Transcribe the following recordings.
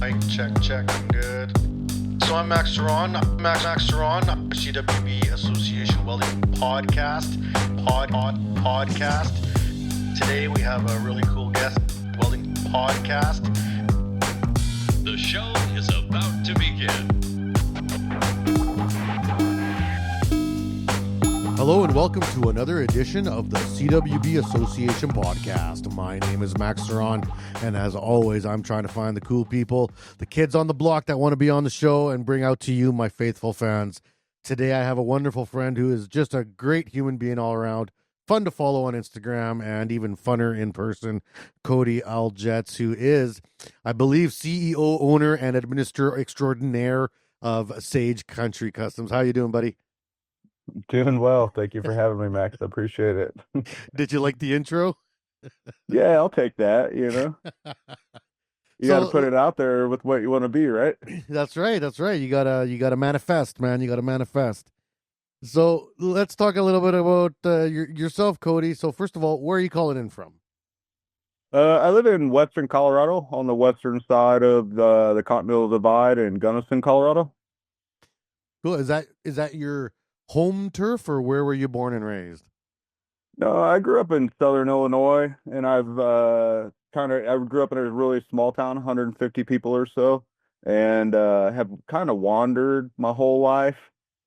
Mic check, good. So I'm Max Ceron, CWB Association Welding podcast. Today we have a really cool guest, Welding podcast. The show is about to begin. Hello and welcome to another edition of the CWB Association podcast. My name is Max Ceron, and as always, I'm trying to find the cool people, the kids on the block that want to be on the show and bring out to you, my faithful fans. Today I have a wonderful friend who is just a great human being all around, fun to follow on Instagram and even funner in person, Codie Aljets, who is, I believe, CEO, owner, and administrator extraordinaire of Sage Country Customs. How you doing, buddy? Doing well. Thank you for having me, Max. I appreciate it. Did you like the intro? Yeah, I'll take that, you know. You got to put it out there with what you want to be, right? That's right. You gotta manifest, man. You gotta manifest. So let's talk a little bit about yourself, Codie. So first of all, where are you calling in from? I live in Western Colorado, on the western side of the Continental Divide in Gunnison, Colorado. Cool. Is that your home turf, or where were you born and raised? No, I grew up in Southern Illinois, and I grew up in a really small town, 150 people or so, and have kind of wandered my whole life,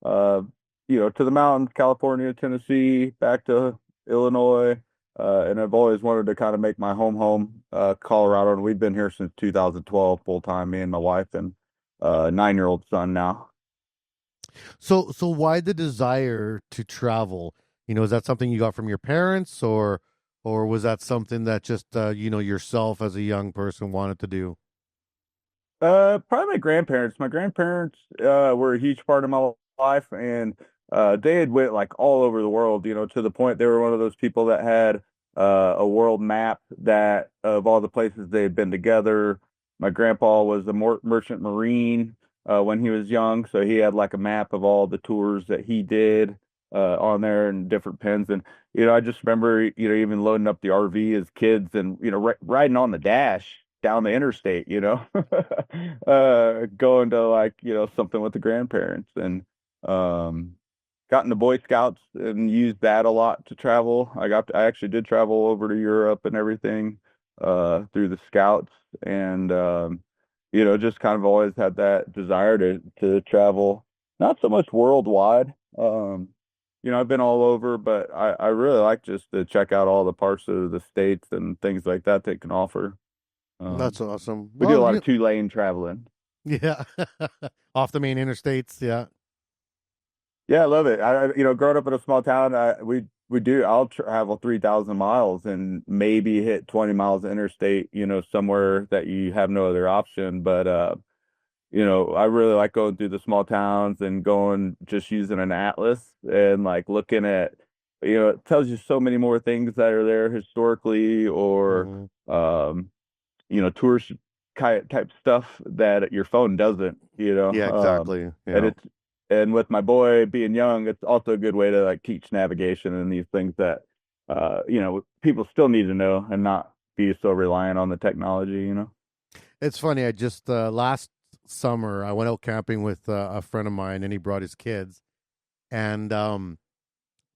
to the mountains, California, Tennessee, back to Illinois, and I've always wanted to kind of make my home, Colorado, and we've been here since 2012 full time, me and my wife and 9-year-old son now. So why the desire to travel? Is that something you got from your parents, or was that something that just yourself as a young person wanted to do? Probably my grandparents. My grandparents were a huge part of my life, and they had went like all over the world, to the point they were one of those people that had a world map that of all the places they had been together. My grandpa was a merchant marine when he was young, so he had like a map of all the tours that he did on there and different pins. And I just remember even loading up the RV as kids and riding on the dash down the interstate, going to like something with the grandparents, and got into Boy Scouts and used that a lot to travel. I actually did travel over to Europe and everything through the Scouts, and just kind of always had that desire to travel, not so much worldwide. I've been all over, but I really like just to check out all the parts of the states and things like that they can offer. That's awesome. We do a lot of 2-lane traveling. Yeah. Off the main interstates. Yeah. Yeah, I love it. Growing up in a small town, I'll travel 3,000 miles and maybe hit 20 miles of interstate, somewhere that you have no other option. But, I really like going through the small towns and just using an atlas and like looking at, it tells you so many more things that are there historically, or, tourist type stuff that your phone doesn't, Yeah, exactly. And with my boy being young, it's also a good way to like teach navigation and these things that, people still need to know and not be so reliant on the technology, It's funny. I just, last summer, I went out camping with a friend of mine, and he brought his kids, and one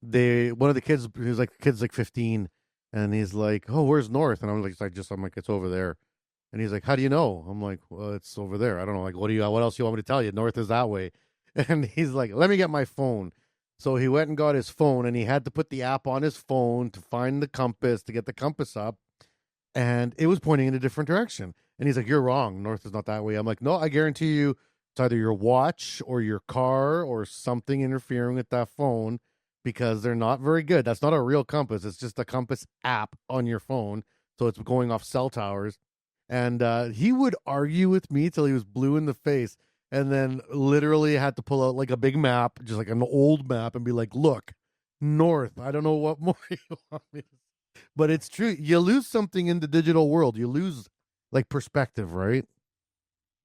of the kids, he was like, kid's like 15, and he's like, "Oh, where's North?" And I'm like, "It's over there." And he's like, "How do you know?" I'm like, "Well, it's over there. I don't know. Like, what else you want me to tell you? North is that way." And he's like, "Let me get my phone." So he went and got his phone, and he had to put the app on his phone to find the compass, to get the compass up, and it was pointing in a different direction. And he's like, "You're wrong. North is not that way." I'm like, "No, I guarantee you it's either your watch or your car or something interfering with that phone, because they're not very good. That's not a real compass. It's just a compass app on your phone. So it's going off cell towers." And he would argue with me till he was blue in the face, and then literally had to pull out like a big map, just like an old map, and be like, "Look, North. I don't know what more you want me to." But it's true. You lose something in the digital world. You lose like perspective, right?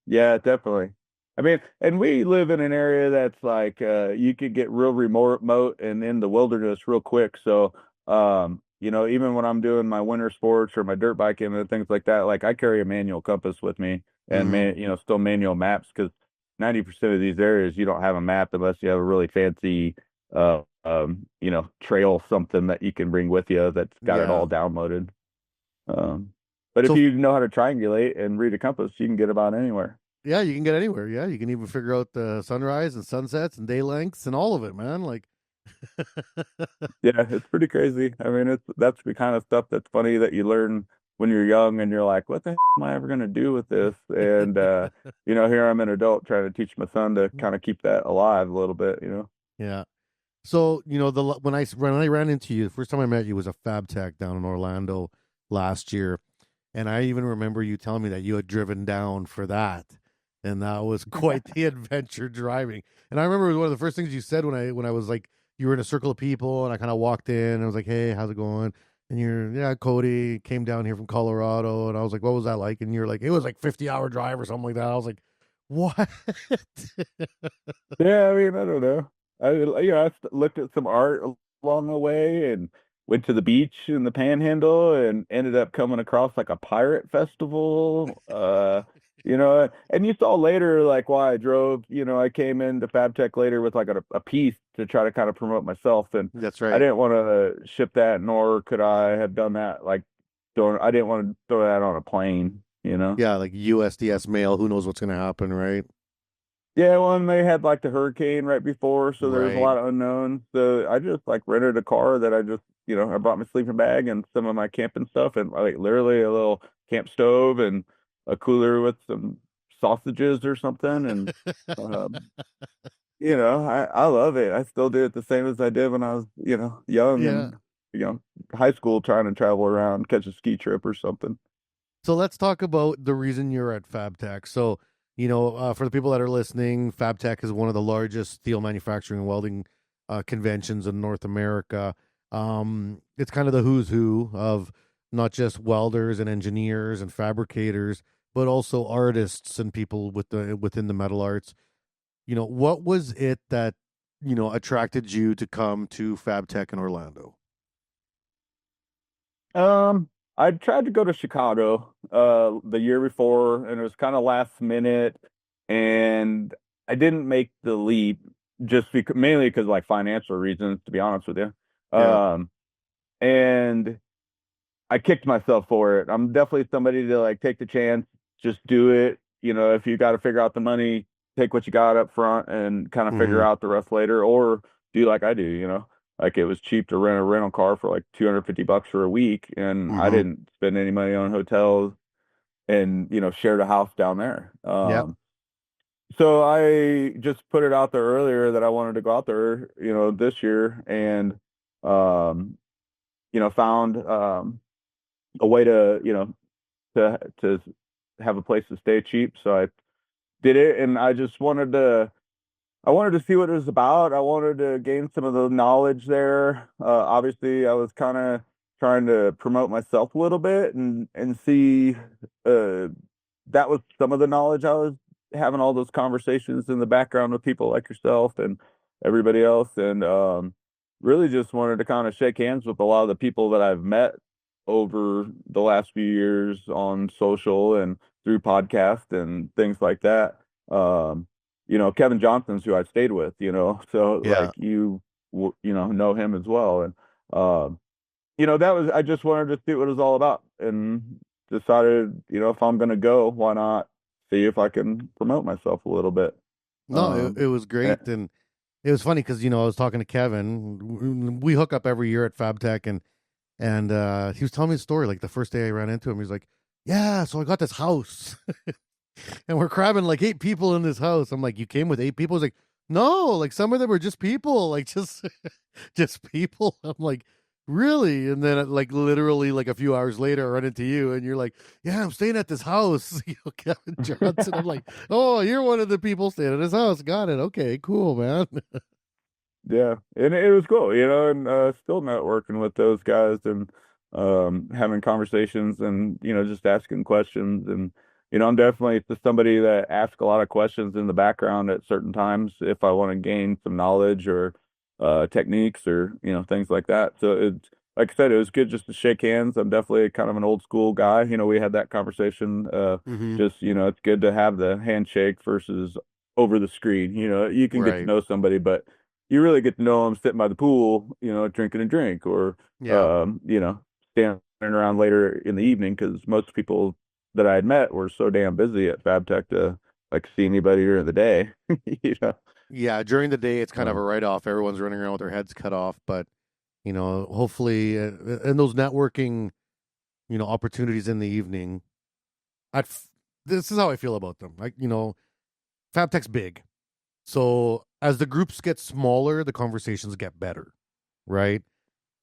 Yeah, definitely. I mean, and we live in an area that's like you could get real remote and in the wilderness real quick. So, even when I'm doing my winter sports or my dirt biking and things like that, like I carry a manual compass with me and still manual maps, because 90% of these areas you don't have a map unless you have a really fancy trail, something that you can bring with you that's got it Yeah. all downloaded. Um, but if So you know how to triangulate and read a compass, you can get about anywhere. yeah, you can get anywhere. Yeah, you can even figure out the sunrise and sunsets and day lengths and all of it, man. Like, Yeah, it's pretty crazy. I mean, that's the kind of stuff that's funny that you learn when you're young and you're like, what the heck am I ever going to do with this? And here I'm an adult trying to teach my son to kind of keep that alive a little bit. yeah. So when I ran into you, the first time I met you was a Fab Tech down in Orlando last year, and I even remember you telling me that you had driven down for that, and that was quite the adventure driving. And I remember it was one of the first things you said when I was like, you were in a circle of people, and I kind of walked in, and I was like, "Hey, how's it going?" And you're, "Yeah, Codie came down here from Colorado," and I was like, "What was that like?" And you're like, "It was like 50-hour drive or something like that." I was like, "What?" Yeah, I mean, I don't know. I looked at some art along the way and went to the beach in the Panhandle and ended up coming across like a pirate festival. And you saw later like why I drove. I came into FabTech later with like a piece to try to kind of promote myself, and That's I right. didn't want to ship that, nor could I have done that like I didn't want to throw that on a plane. Yeah, like USDS mail. Who knows what's gonna happen, right? Yeah, well, and they had like the hurricane right before, so there was a Right. lot of unknowns. So I just like rented a car that I brought my sleeping bag and some of my camping stuff, and like literally a little camp stove and a cooler with some sausages or something. And um, I love it. I still do it the same as I did when I was, young Yeah. and high school, trying to travel around, catch a ski trip or something. So let's talk about the reason you're at FabTech. So, for the people that are listening, FabTech is one of the largest steel manufacturing and welding conventions in North America. It's kind of the who's who of not just welders and engineers and fabricators, but also artists and people within the metal arts. What was it that attracted you to come to FabTech in Orlando? I tried to go to Chicago the year before, and it was kind of last minute, and I didn't make the leap just because mainly because like financial reasons, to be honest with you. Yeah. And I kicked myself for it. I'm definitely somebody to like take the chance, just do it. If you got to figure out the money, take what you got up front and kind of figure Hmm. out the rest later, or do like I do. Like it was cheap to rent a rental car for like $250 for a week, and I Hmm. didn't spend any money on hotels and shared a house down there. Yep. So I just put it out there earlier that I wanted to go out there, this year, and um, found a way to have a place to stay cheap. So I did it, and I wanted to see what it was about. I wanted to gain some of the knowledge there. Obviously, I was kind of trying to promote myself a little bit and see uh, that was some of the knowledge I was having all those conversations in the background with people like yourself and everybody else, and really just wanted to kind of shake hands with a lot of the people that I've met over the last few years on social and through podcasts and things like that. Um, Kevin Johnson's who I stayed with, so Yeah. like know him as well. And, I just wanted to see what it was all about and decided, if I'm going to go, why not see if I can promote myself a little bit. No, it Um, was eh, great, and it was funny because I was talking to Kevin. We hook up every year at FabTech, and he was telling me a story. Like the first day I ran into him, he's like, "Yeah, so I got this house, and we're crabbing like 8 people in this house." I'm like, "You came with 8 people?" He's like, "No, like some of them were just people, like just just people." I'm like, "Really?" And then like literally like a few hours later, I run into you, and you're like, "Yeah, I'm staying at this house." Kevin Johnson. I'm like, "Oh, you're one of the people staying at his house. Got it. Okay, cool, man." Yeah, and it was cool, and still networking with those guys and having conversations and just asking questions. And I'm definitely just somebody that asks a lot of questions in the background at certain times if I want to gain some knowledge or techniques or things like that. So like I said, it was good just to shake hands. I'm definitely kind of an old school guy. We had that conversation. Mm-hmm. Just, it's good to have the handshake versus over the screen. You can get to Right. know somebody, but you really get to know them sitting by the pool, drinking a drink or, Yeah. standing around later in the evening because most people that I had met were so damn busy at FabTech to like see anybody during the day. You know. Yeah. During the day, it's kind of a Um, write off. Everyone's running around with their heads cut off, but hopefully, and those networking, opportunities in the evening. At f- this is how I feel about them. Like, FabTech's big. So as the groups get smaller, the conversations get better, right?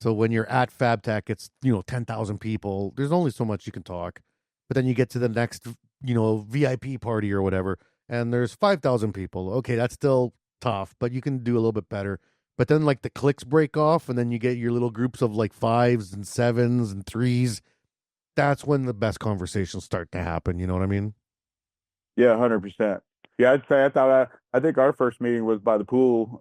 So when you're at FabTech, it's 10,000 people. There's only so much you can talk, but then you get to the next VIP party or whatever, and there's 5,000 people. Okay, that's still tough, but you can do a little bit better. But then like the cliques break off, and then you get your little groups of like fives and sevens and threes. That's when the best conversations start to happen. You know what I mean? Yeah, 100%. Yeah, I'd say I think our first meeting was by the pool.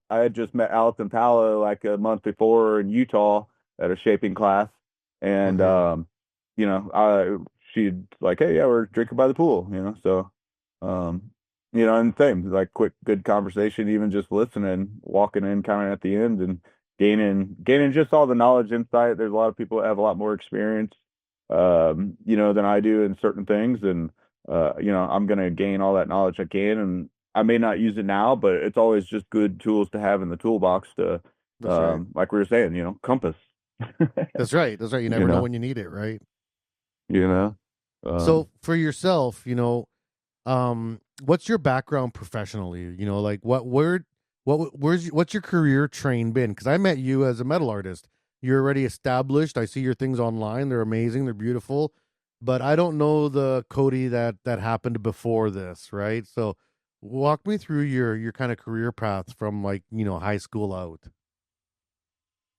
I had just met Allison Pala like a month before in Utah at a shaping class, and Mm-hmm. she'd like, hey, yeah, we're drinking by the pool, so um, and same like quick good conversation, even just listening, walking in kind of at the end and gaining just all the knowledge, insight. There's a lot of people that have a lot more experience, than I do in certain things, and I'm going to gain all that knowledge I can. And I may not use it now, but it's always just good tools to have in the toolbox to, That's right. like we were saying, compass, That's right. That's right. You you never know know, when you need it, right? you know, So um, for yourself, what's your background professionally? Like what's your career train been? Because I met you as a metal artist. You're already established. I see your things online. They're amazing. They're beautiful. But I don't know the Cody that happened before this, right? So walk me through your kind of career path from like, high school out.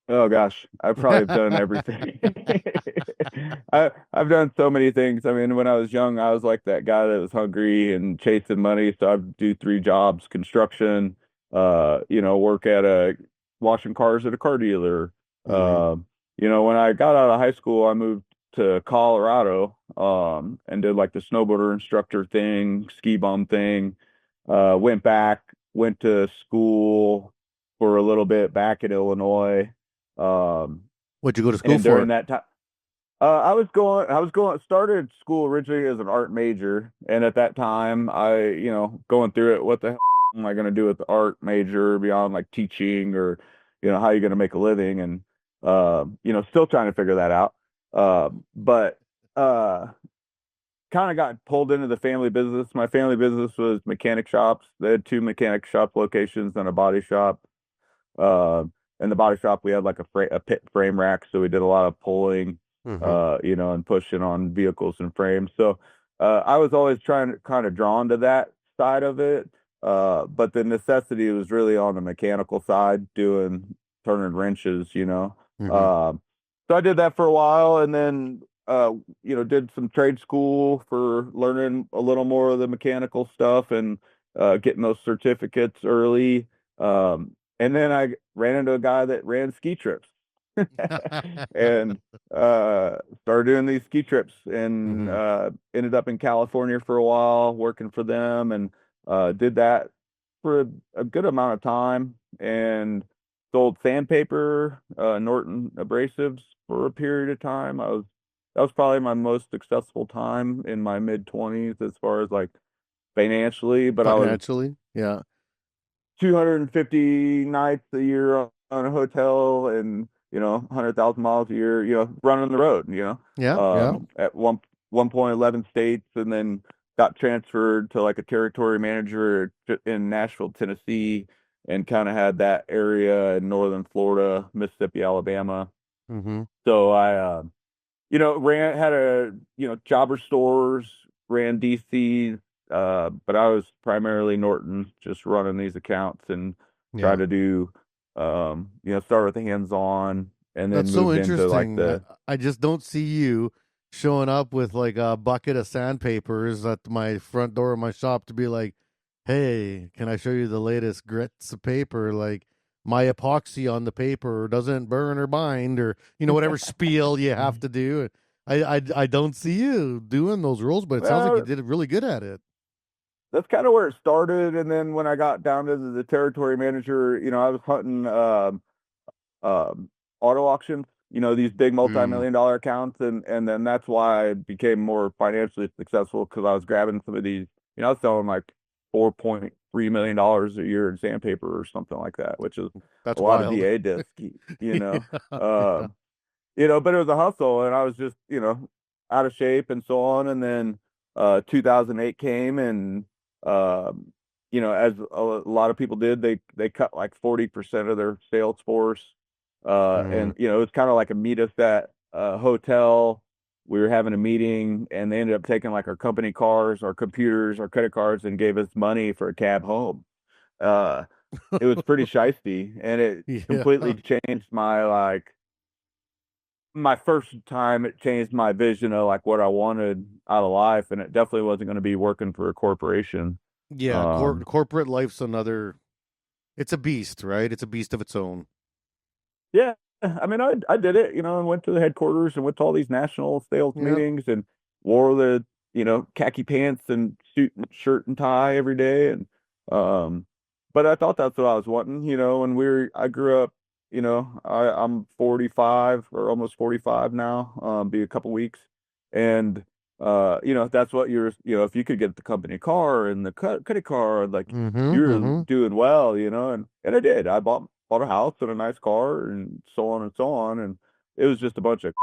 oh gosh, I probably have done everything. I've done so many things. I mean, when I was young, I was like that guy that was hungry and chasing money. So I'd do three jobs: construction, work at a washing cars at a car dealer. Mm-hmm. When I got out of high school, I moved to Colorado, and did like the snowboarder instructor thing, ski bum thing. Went back, went to school for a little bit back in Illinois. Um, What'd you go to school and during for? that time, started school originally as an art major. And at that time, going through it, what the hell am I going to do with the art major beyond like teaching or, how you going to make a living? And, still trying to figure that out. But, kind of got pulled into the family business. My family business was mechanic shops. They had two mechanic shop locations and a body shop. Uh, in the body shop, we had like a pit frame rack, so we did a lot of pulling, Mm-hmm. and pushing on vehicles and frames. So I was always trying to kind of drawn to that side of it. But the necessity was really on the mechanical side, turning wrenches. Mm-hmm. So I did that for a while, and then did some trade school for learning a little more of the mechanical stuff and getting those certificates early. And then I ran into a guy that ran ski trips and started doing these ski trips and Mm-hmm. ended up in California for a while working for them and did that for a good amount of time and sold sandpaper, Norton abrasives for a period of time. That was probably my most successful time in my mid 20s as far as like financially, but I was Financially, yeah. 250 nights a year on a hotel and 100,000 miles a year, running the road, Yeah, yeah. at 1.11 states, and then got transferred to like a territory manager in Nashville, Tennessee, and kind of had that area in northern Florida, Mississippi, Alabama. Mm-hmm. So I had jobber stores, ran DCs, but I was primarily Norton, just running these accounts and try Yeah. to do, start with the hands-on and then That's so moved into like interesting. I, the, I just don't see you showing up with like a bucket of sandpapers at my front door of my shop to be like, "Hey, can I show you the latest grits of paper?" Like my epoxy on the paper doesn't burn or bind, or whatever spiel you have to do. I don't see you doing those rules, but it sounds like you Well, did really good at it. that's kind of where it started. And then when I got down to the territory manager, I was hunting um, auto auctions, these big Mm, multi-million dollar accounts. And then that's why I became more financially successful, because I was grabbing some of these, I was selling like $4.3 million a year in sandpaper or something like that, which is a that's lot of wild. VA disc, you know. Yeah, yeah. Um, but it was a hustle, and I was just, out of shape and so on. And then 2008 came, and as a lot of people did, they cut like 40% of their sales force. Mm, And it was kind of like a meet us at a hotel. We were having a meeting, and they ended up taking like our company cars, our computers, our credit cards, and gave us money for a cab home. Uh, it was pretty shisty, and it yeah. completely changed my first time. It changed my vision of like what I wanted out of life, and it definitely wasn't going to be working for a corporation. Yeah, Um, corporate life's another. It's a beast, right? It's a beast of its own. yeah, I mean, I did it, and went to the headquarters and went to all these national sales Yep. meetings and wore the, khaki pants and shirt and tie every day. And um, but I thought that's what I was wanting, and I grew up, I'm 45 or almost 45 now, be a couple weeks. And that's what if you could get the company car and the credit card, like Mm-hmm. you're Mm-hmm. doing well, and I did. I bought a house and a nice car and so on and so on. And it was just a bunch of,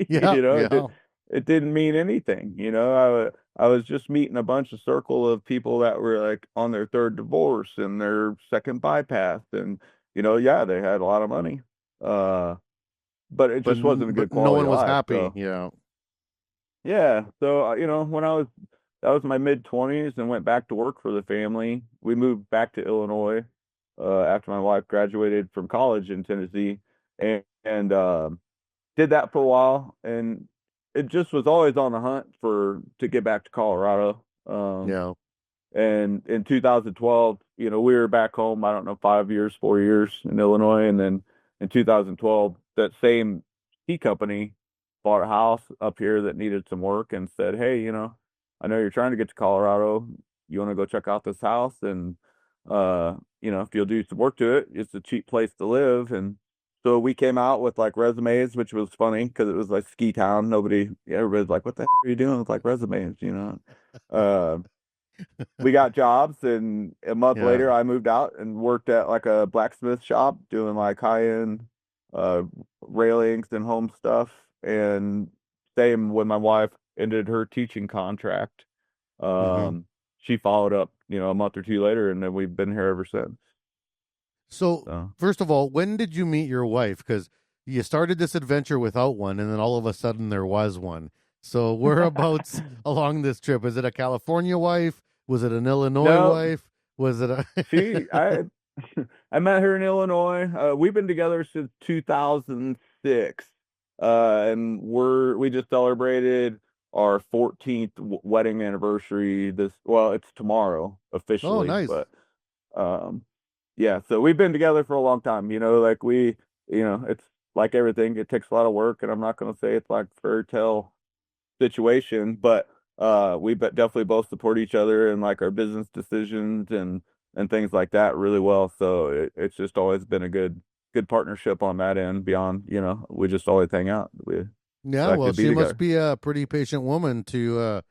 Yeah. Yeah. it didn't mean anything. I was just meeting a bunch of circle of people that were like on their third divorce and their second bypass. And, yeah, they had a lot of money. Uh, but it just wasn't a good But no quality one of was life. happy. So, Yeah. yeah. So, when that was my mid 20s and went back to work for the family. We moved back to Illinois after my wife graduated from college in Tennessee, and did that for a while. And it just was always on the hunt to get back to Colorado. Yeah. And in 2012, we were back home, I don't know, 5 years, 4 years in Illinois. And then in 2012, that same ski company bought a house up here that needed some work and said, hey, I know you're trying to get to Colorado. You want to go check out this house? And, if you'll do some work to it, it's a cheap place to live. And so we came out with like resumes, which was funny because it was like ski town. Everybody's like, what the heck are you doing with like resumes? Uh, we got jobs, and a month Yeah. later I moved out and worked at like a blacksmith shop doing like high-end uh railings and home stuff. And same when my wife ended her teaching contract. Mm-hmm. Um she followed up, a month or two later, and then we've been here ever since. So, So first of all, when did you meet your wife? Because you started this adventure without one, and then all of a sudden there was one. So, whereabouts along this trip? Is it a California wife? Was it an Illinois no, wife? Was it a? she I I met her in Illinois. We've been together since 2006. And we just celebrated our 14th wedding anniversary well, it's tomorrow Oh, officially, nice. but um yeah, so we've been together for a long time, like it's like everything, it takes a lot of work, and I'm not going to say it's like fairy tale situation, but definitely both support each other in like our business decisions and things like that really well. So it's just always been a good partnership on that end. Beyond, we just always hang out. We Yeah, like well, to be she must together. be a pretty patient woman to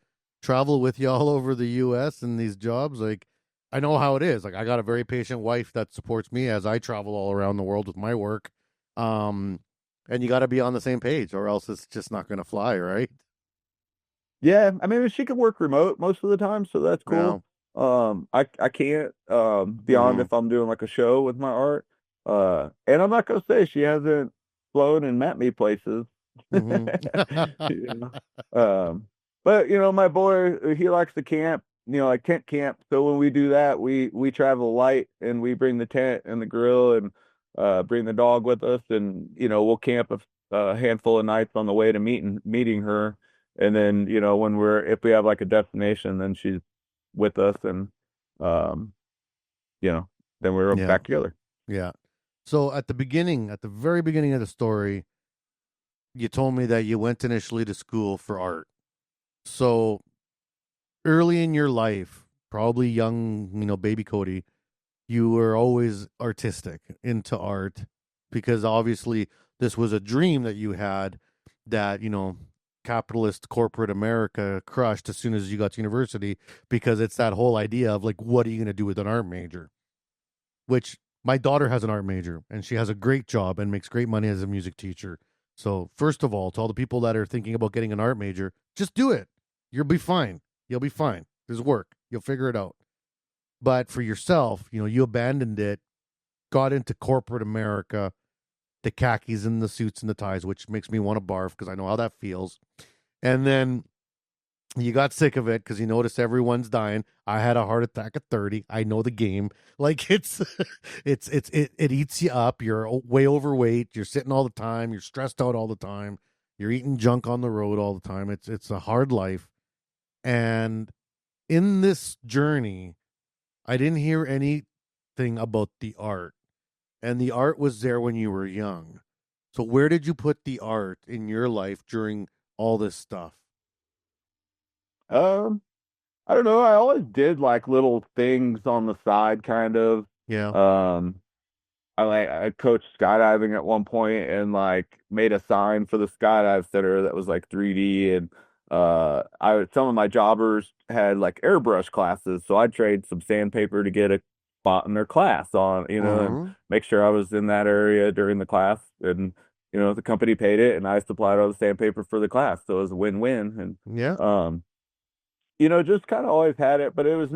travel with you all over the U.S. in these jobs. Like, I know how it is. Like, I got a very patient wife that supports me as I travel all around the world with my work. Um, and you got to be on the same page, or else it's just not going to fly, right? Yeah, I mean, she can work remote most of the time, so that's Yeah. cool. I can't beyond Mm-hmm. if I'm doing like a show with my art. And I'm not gonna say she hasn't flown and met me places. You know? Um, but my boy, he likes to camp, like tent camp. So when we do that, we travel light, and we bring the tent and the grill, and bring the dog with us, and we'll camp a handful of nights on the way to meeting her. And then, if we have like a destination, then she's with us, and um, you know, then we're Yeah. back together. Yeah. So at the very beginning of the story, you told me that you went initially to school for art. So early in your life, probably young, baby Codie, you were always artistic, into art, because obviously this was a dream that you had that, capitalist corporate America crushed as soon as you got to university, because it's that whole idea of like, what are you going to do with an art major? Which my daughter has an art major and she has a great job and makes great money as a music teacher. So, first of all, to all the people that are thinking about getting an art major, just do it. You'll be fine. You'll be fine. There's work. You'll figure it out. But for yourself, you abandoned it, got into corporate America, the khakis and the suits and the ties, which makes me want to barf because I know how that feels. And then you got sick of it because you noticed everyone's dying. I had a heart attack at 30. I know the game. Like it eats you up. You're way overweight. You're sitting all the time. You're stressed out all the time. You're eating junk on the road all the time. It's a hard life. And in this journey, I didn't hear anything about the art. And the art was there when you were young. So where did you put the art in your life during all this stuff? Um, I don't know. I always did like little things on the side, kind of. Yeah. Um, I coached skydiving at one point and like made a sign for the skydive center that was like 3D, and I some of my jobbers had like airbrush classes, so I'd trade some sandpaper to get a spot in their class on, and Mm-hmm. make sure I was in that area during the class, and the company paid it and I supplied all the sandpaper for the class, so it was a win-win. Yeah. And just kind of always had it, but it was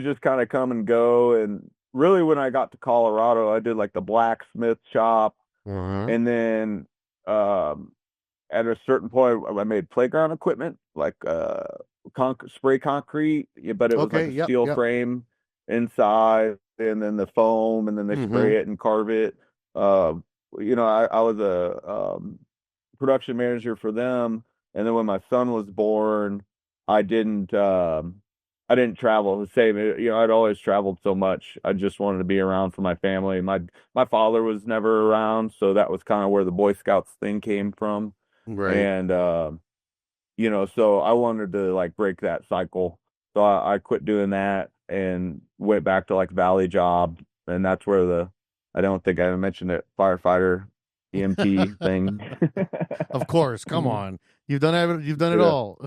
just kind of come and go. And really, when I got to Colorado, I did like the blacksmith shop. Mm-hmm. And then at a certain point, I made playground equipment, like spray concrete, but it was like Okay. a Yep. steel Yep. frame inside, and then the foam, and then they Mm-hmm. spray it and carve it. Uh, I was a production manager for them. And then when my son was born, I didn't I didn't travel the same. I'd always traveled so much. I just wanted to be around for my family. My father was never around, so that was kind of where the Boy Scouts thing came from. Right. And so I wanted to like break that cycle. So I quit doing that and went back to like Valley job, and that's where I don't think I mentioned it, firefighter EMT thing. Of course. Come on. You've done it. You've done it Yeah. all.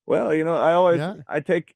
Well, Yeah.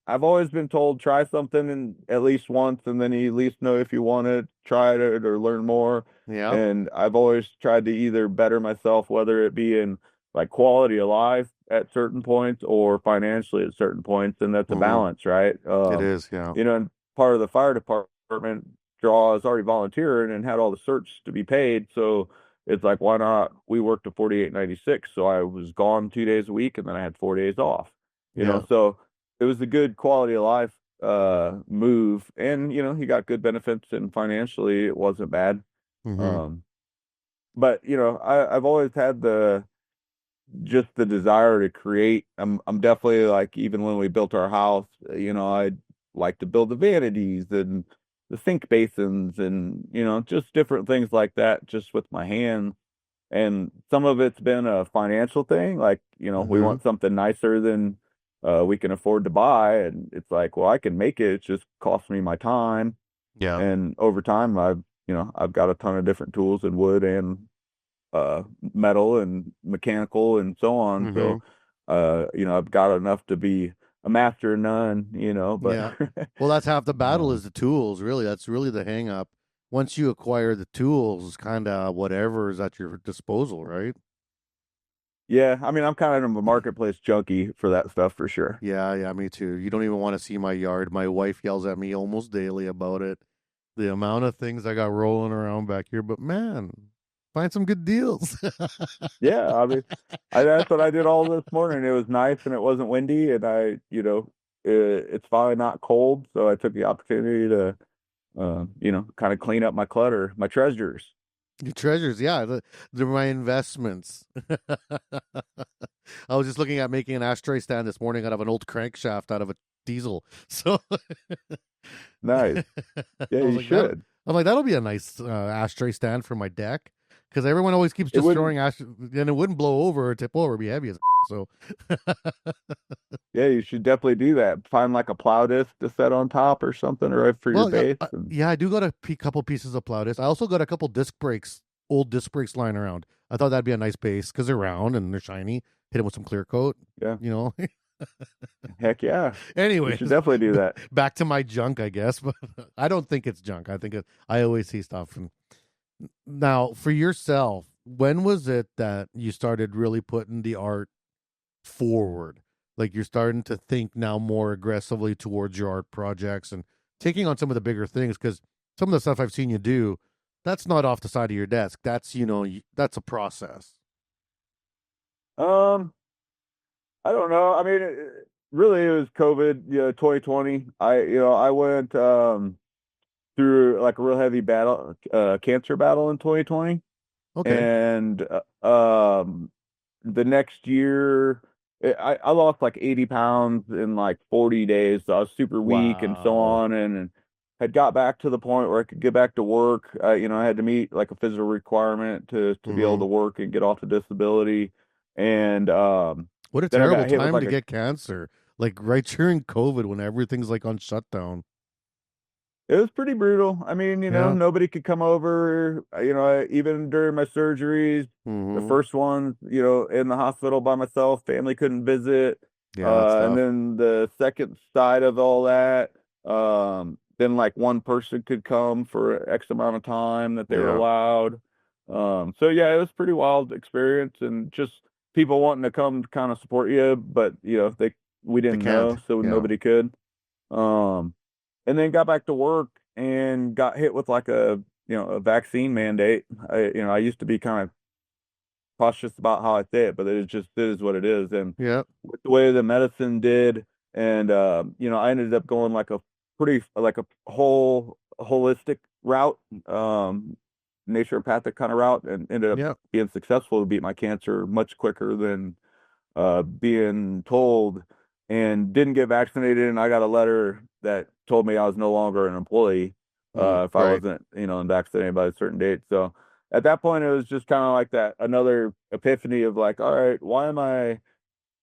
I've always been told try something and at least once, and then you at least know if you want to try it or learn more. Yeah. And I've always tried to either better myself, whether it be in like quality of life at certain points or financially at certain points, and that's a Mm-hmm. balance, right? It is. Yeah. And part of the fire department draw is already volunteering and had all the certs to be paid, so it's like, why not? We worked a 48.96, so I was gone 2 days a week, and then I had 4 days off. Yeah. So it was a good quality of life move, and he got good benefits, and financially it wasn't bad. Mm-hmm. Um, but I've always had the desire to create. I'm definitely like, even when we built our house, I like to build the vanities and the sink basins, and just different things like that, just with my hands. And some of it's been a financial thing, like we Mm-hmm. want something nicer than we can afford to buy, and it's like, well, I can make it. It just costs me my time, Yeah. and over time, I've got a ton of different tools in wood and metal and mechanical and so on. Mm-hmm. So, I've got enough to be a master of none, but Yeah. Well, that's half the battle uh, is the tools, really. That's really the hang up. Once you acquire the tools, kind of whatever is at your disposal, right? yeah, I mean, I'm kind of a marketplace junkie for that stuff for sure. Yeah, yeah, me too. You don't even want to see my yard. My wife yells at me almost daily about it. The amount of things I got rolling around back here, but man, find some good deals. Yeah, I mean, that's what I did all this morning. It was nice and it wasn't windy, and it's finally not cold, so I took the opportunity to, kind of clean up my clutter, my treasures. Your treasures, yeah, they're my investments. I was just looking at making an ashtray stand this morning out of an old crankshaft out of a diesel. So Nice. Yeah, I was you like that. should. I'm like that'll be a nice ashtray stand for my deck because everyone always keeps It just wouldn't. throwing ash, and it wouldn't blow over or tip over, it'd be heavy as so. Yeah, you should definitely do that. Find like a plow disc to set on top or something, right for your Well, base. And yeah, I do got a couple pieces of plow disc. I also got a couple disc brakes, old disc brakes lying around. I thought that'd be a nice base because they're round and they're shiny. Hit them with some clear coat, yeah, you know. heck yeah, you should Anyways, definitely do that. back to my junk, I guess. But I don't think it's junk. I think I always see stuff. And now, for yourself, when was it that you started really putting the art forward? Like you're starting to think now more aggressively towards your art projects and taking on some of the bigger things because some of the stuff I've seen you do, that's not off the side of your desk. That's that's a process. Um, I don't know. I mean, really, it was COVID, 2020. I went through like a real heavy battle, cancer battle in 2020, Okay. and the next year, I lost like 80 pounds in like 40 days. So I was super weak and so Wow. on, and had got back to the point where I could get back to work. I had to meet like a physical requirement to be able Mm-hmm. to work and get off the disability, and What a then I terrible got hit with time like to a. get cancer. Like right during COVID when everything's like on shutdown. It was pretty brutal. I mean, Yeah. nobody could come over. Even during my surgeries, the Mm-hmm. first ones, in the hospital by myself, family couldn't visit. Yeah, that's And tough. then the second side of all that, then like one person could come for X amount of time that they were Yeah. allowed. So yeah, it was pretty wild experience and just people wanting to come kind of support you, but we They didn't can't. know, so Yeah. nobody could. Um, and then got back to work and got hit with like a vaccine mandate. I used to be kind of cautious about how I say it, but it just is what it is. And Yeah. with the way the medicine did, and I ended up going like a pretty like a whole holistic route, naturopathic kind of route, and ended up Yeah. being successful to beat my cancer much quicker than being told, and didn't get vaccinated. And I got a letter that told me I was no longer an employee if I Right. wasn't, vaccinated by a certain date. So at that point, it was just kind of like that another epiphany of like, all right, why am I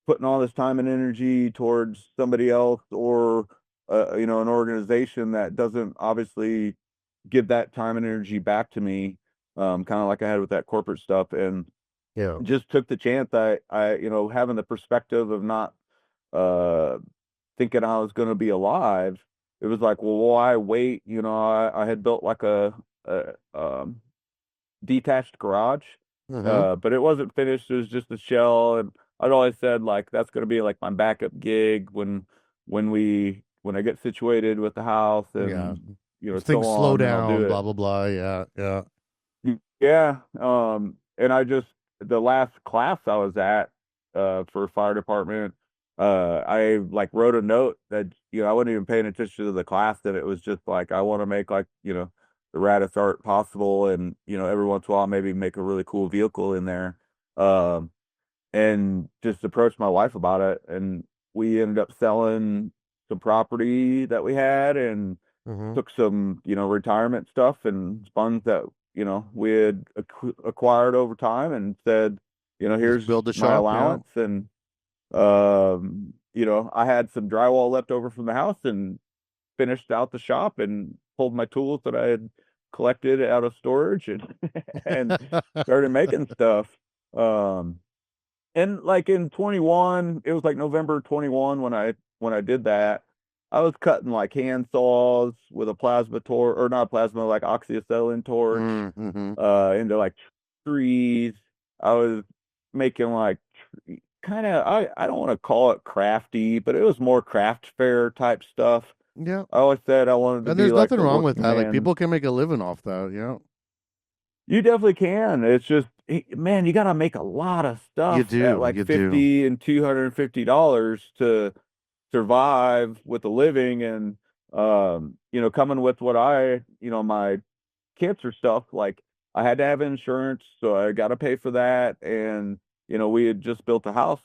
putting all this time and energy towards somebody else or an organization that doesn't obviously give that time and energy back to me, kind of like I had with that corporate stuff, and Yeah. just took the chance. Having the perspective of not uh, thinking I was going to be alive. It was like, well, why wait? I had built like a detached garage, Mm-hmm. but it wasn't finished. It was just a shell, and I'd always said like that's going to be like my backup gig when I get situated with the house Yeah. and If so things slow on. Then I'll down, do blah it. blah blah. Yeah. Yeah. Yeah. And the last class I was at, for fire department, I like wrote a note that, I wasn't even paying attention to the class, that it was just like, I want to make like, the raddest art possible. And, every once in a while, maybe make a really cool vehicle in there. Um, and just approached my wife about it. And we ended up selling some property that we had and Mm-hmm. took some, retirement stuff and funds that, we had acquired over time and said, Just here's build the my shop. Yeah. allowance. And, I had some drywall left over from the house and finished out the shop and pulled my tools that I had collected out of storage and, and started making stuff. Um, and like in 21, it was like November 21 when I did that. I was cutting like hand saws with a plasma torch, or not plasma, like oxyacetylene torch, Mm-hmm. into like trees. I was making like kind of, I don't want to call it crafty, but it was more craft fair type stuff. Yeah. I always said I wanted to And be there's like nothing the wrong with working that. Like man. people can make a living off that. Yeah. You definitely can. It's just, man, you got to make a lot of You stuff at do. like You do. 50 and $250 to survive with a living. And, coming with what my cancer stuff, like I had to have insurance, so I got to pay for that. And, we had just built a house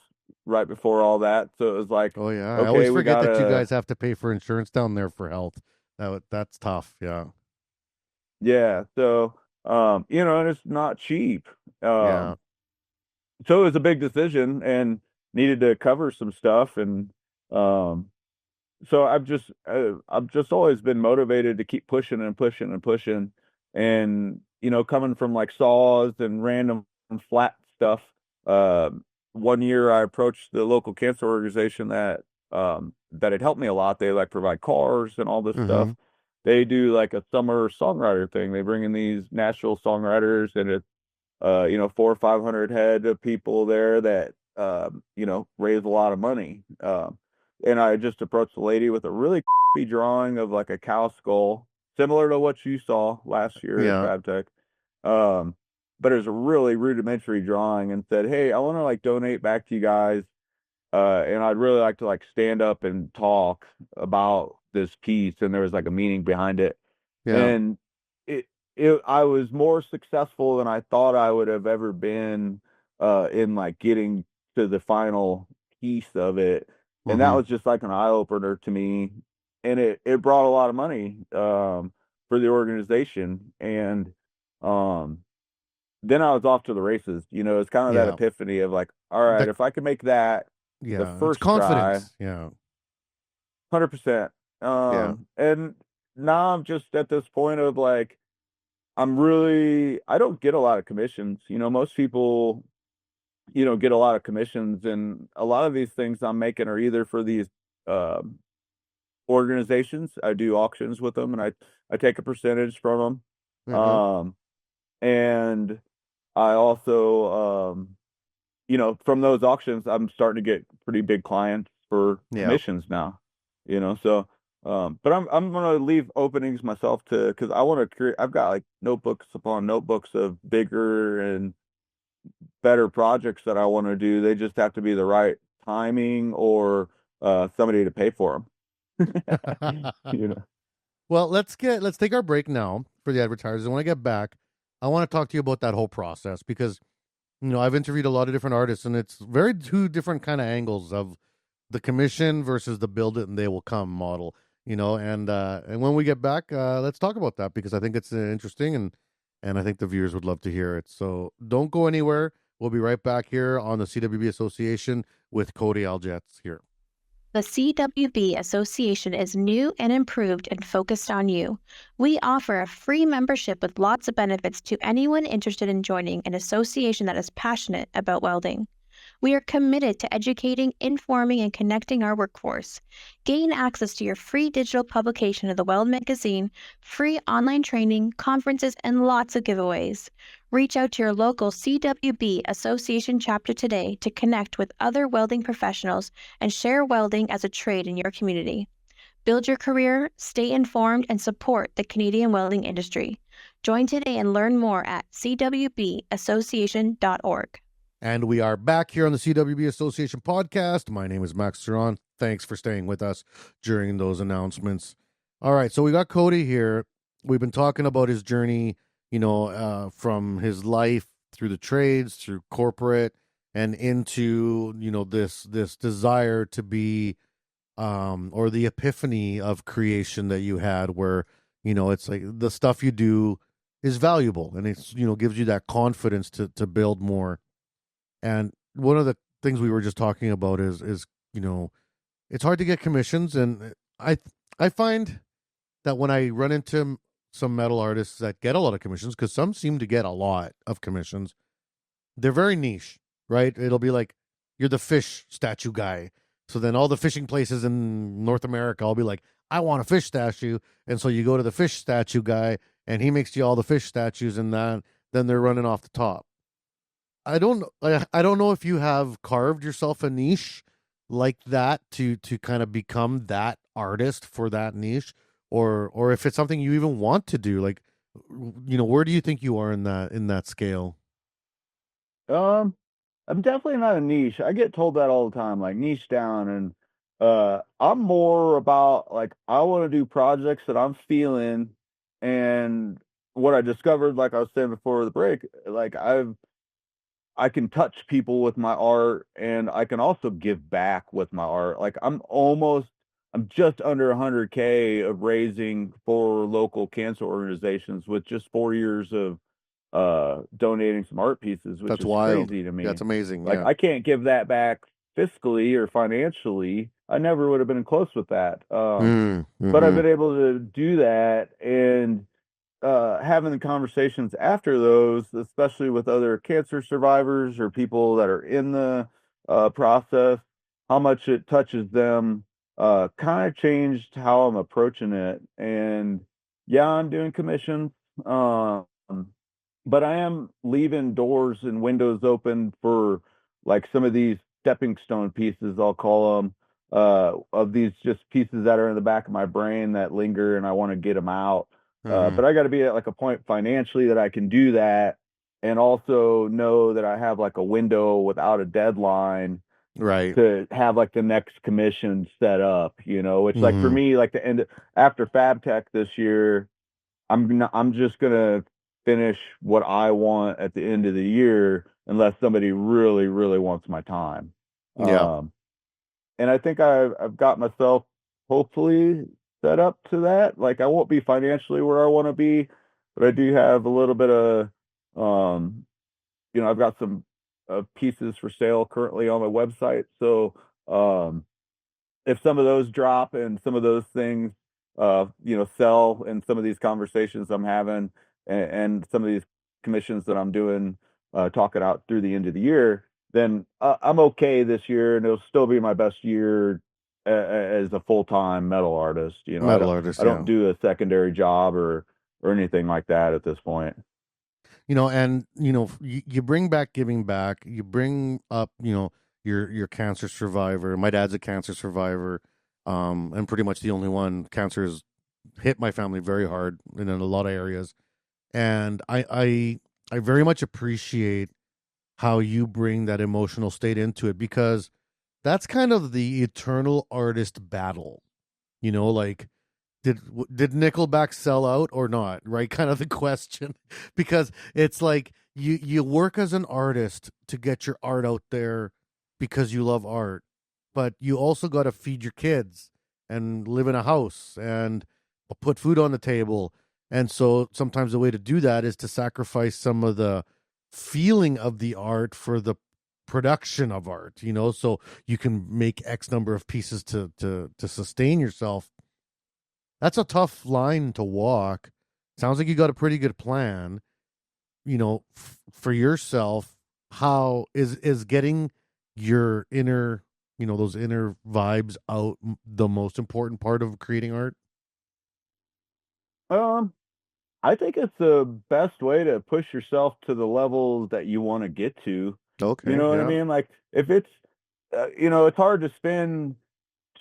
right before all that. So it was like, Oh yeah. I always okay, we forget got that you to. guys have to pay for insurance down there for health. That's tough. Yeah. Yeah. So, and it's not cheap. Yeah. So it was a big decision and needed to cover some stuff. And, um, so I've just always been motivated to keep pushing and pushing and pushing. And, coming from like saws and random flat stuff, one year I approached the local cancer organization that had helped me a lot. They like provide cars and all this stuff. Mm-hmm. They do like a summer songwriter thing. They bring in these Nashville songwriters, and it's 400 or 500 head of people there that raise a lot of money. And I just approached the lady with a really drawing of like a cow skull, similar to what you saw last year at Yeah. FabTech. Um, but it was a really rudimentary drawing, and said, "Hey, I want to like donate back to you guys, and I'd really like to like stand up and talk about this piece." And there was like a meaning behind it, Yeah. and it I was more successful than I thought I would have ever been in like getting to the final piece of it. And that Mm-hmm. was just like an eye opener to me. And it brought a lot of money for the organization. And um then I was off to the races. It's kind of that Yeah. epiphany of like, all right, That if I can make that the yeah. It's first try, confidence. Yeah. 100%. Yeah. And now I'm just at this point of like, I don't get a lot of commissions. Most people, get a lot of commissions, and a lot of these things I'm making are either for these um, organizations. I do auctions with them, and I take a percentage from them. Mm-hmm. And I also, from those auctions, I'm starting to get pretty big clients for Yeah. commissions now. So but I'm gonna leave openings myself to, because I want to create. I've got like notebooks upon notebooks of bigger and better projects that I want to do. They just have to be the right timing, or somebody to pay for them. you know. Well, let's take our break now for the advertisers. And when I get back, I want to talk to you about that whole process because I've interviewed a lot of different artists, and it's very two different kind of angles of the commission versus the build it and they will come model. And when we get back, let's talk about that because I think it's interesting, and I think the viewers would love to hear it. So don't go anywhere. We'll be right back here on the CWB Association with Codie Aljets here. The CWB Association is new and improved and focused on you. We offer a free membership with lots of benefits to anyone interested in joining an association that is passionate about welding. We are committed to educating, informing, and connecting our workforce. Gain access to your free digital publication of the Weld magazine, free online training, conferences, and lots of giveaways. Reach out to your local CWB Association chapter today to connect with other welding professionals and share welding as a trade in your community. Build your career, stay informed, and support the Canadian welding industry. Join today and learn more at cwbassociation.org. And we are back here on the CWB Association podcast. My name is Max Ceron. Thanks for staying with us during those announcements. All right, so we got Codie here. We've been talking about his journey, from his life through the trades, through corporate, and into this desire to be, or the epiphany of creation that you had, where it's like the stuff you do is valuable, and it's gives you that confidence to build more. And one of the things we were just talking about is it's hard to get commissions, and I find that when I run into some metal artists that get a lot of commissions, because some seem to get a lot of commissions, they're very niche, right? It'll be like you're the fish statue guy, so then all the fishing places in North America, I'll be like, I want a fish statue, and so you go to the fish statue guy, and he makes you all the fish statues, and then they're running off the top. I don't know if you have carved yourself a niche like that to kind of become that artist for that niche, or if it's something you even want to do. Like, where do you think you are in that scale? I'm definitely not a niche. I get told that all the time, like niche down, and I'm more about like I want to do projects that I'm feeling, and what I discovered, like I was saying before the break, like I can touch people with my art, and I can also give back with my art. Like I'm I'm just under 100K of raising for local cancer organizations with just 4 years of donating some art pieces, which That's is wild. crazy to me. That's amazing. Like, Yeah. I can't give that back fiscally or financially. I never would have been close with that. But I've been able to do that, and having the conversations after those, especially with other cancer survivors or people that are in the process, how much it touches them, kind of changed how I'm approaching it. And yeah, I'm doing commissions, um, but I am leaving doors and windows open for like some of these stepping stone pieces, I'll call them, of these just pieces that are in the back of my brain that linger and I want to get them out. But I got to be at like a point financially that I can do that, and also know that I have like a window without a deadline Right. to have like the next commission set up, which like for me, like the end after Fab Tech this year, I'm just gonna finish what I want at the end of the year unless somebody really, really wants my time. Yeah. And I think I've got myself hopefully set up to that. Like, I won't be financially where I want to be, but I do have a little bit of, um, I've got some pieces for sale currently on my website. So um, if some of those drop and some of those things, sell in some of these conversations I'm having, and some of these commissions that I'm doing, talking out through the end of the year, then I'm okay this year, and it'll still be my best year as a full-time metal artist. Metal artist. I don't do a secondary job or anything like that at this point. And you bring back giving back. You bring up, your cancer survivor. My dad's a cancer survivor, and pretty much the only one. Cancer has hit my family very hard in a lot of areas, and I very much appreciate how you bring that emotional state into it, because that's kind of the eternal artist battle. Like, did Nickelback sell out or not? Right, kind of the question, because it's like you work as an artist to get your art out there because you love art, but you also got to feed your kids and live in a house and put food on the table. And so sometimes the way to do that is to sacrifice some of the feeling of the art for the production of art, so you can make X number of pieces to sustain yourself. That's a tough line to walk. Sounds like you got a pretty good plan, for yourself. How is getting your inner, those inner vibes out the most important part of creating art? I think it's the best way to push yourself to the levels that you want to get to. Okay, You know what I yeah, mean? Like, if it's, it's hard to spend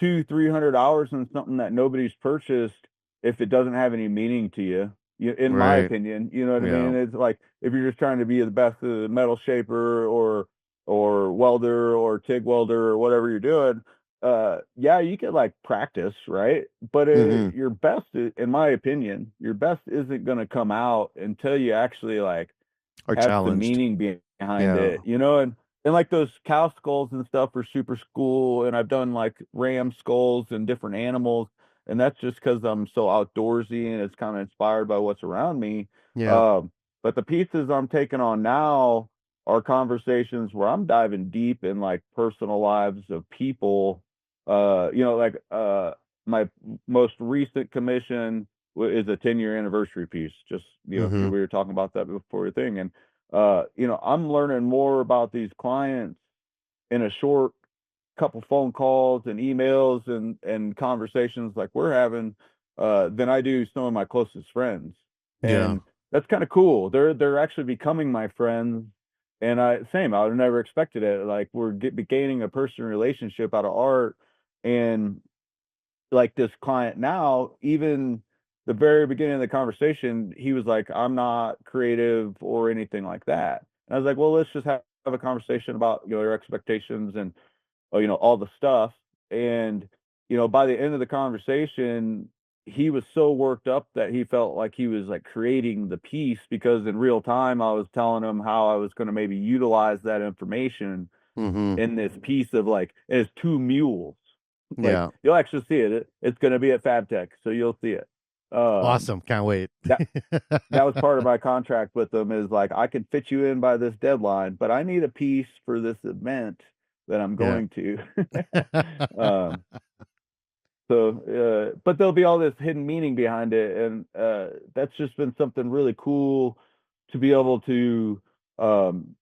200-300 hours on something that nobody's purchased if it doesn't have any meaning to you. In my right, opinion, you know what I yeah, mean? It's like, if you're just trying to be the best metal shaper or welder or TIG welder or whatever you're doing, yeah, you could like practice, right? But your best, in my opinion, your best isn't going to come out until you actually like are have some challenged, meaning behind yeah, it, and like those cow skulls and stuff are super cool. And I've done like ram skulls and different animals, and that's just because I'm so outdoorsy and it's kind of inspired by what's around me. yeah, Um, but the pieces I'm taking on now are conversations where I'm diving deep in like personal lives of people. Like my most recent commission is a 10-year anniversary piece. Just we were talking about that before your thing, and I'm learning more about these clients in a short couple phone calls and emails and conversations like we're having, than I do some of my closest friends. yeah, And that's kind of cool. They're actually becoming my friends. And I would have never expected it. Like, we're gaining a personal relationship out of art. And like this client now, even the very beginning of the conversation, he was like, I'm not creative or anything like that. And I was like, well, let's just have a conversation about, your expectations and, all the stuff. And, by the end of the conversation, he was so worked up that he felt like he was like creating the piece, because in real time, I was telling him how I was going to maybe utilize that information mm-hmm. in this piece of like, it's two mules. Like Yeah. you'll actually see it. It's going to be at FabTech, so you'll see it. Um, Awesome. Can't wait. that that was part of my contract with them is like I can fit you in by this deadline, but I need a piece for this event that I'm Yeah. going to. um, but there'll be all this hidden meaning behind it, and that's just been something really cool to be able to um,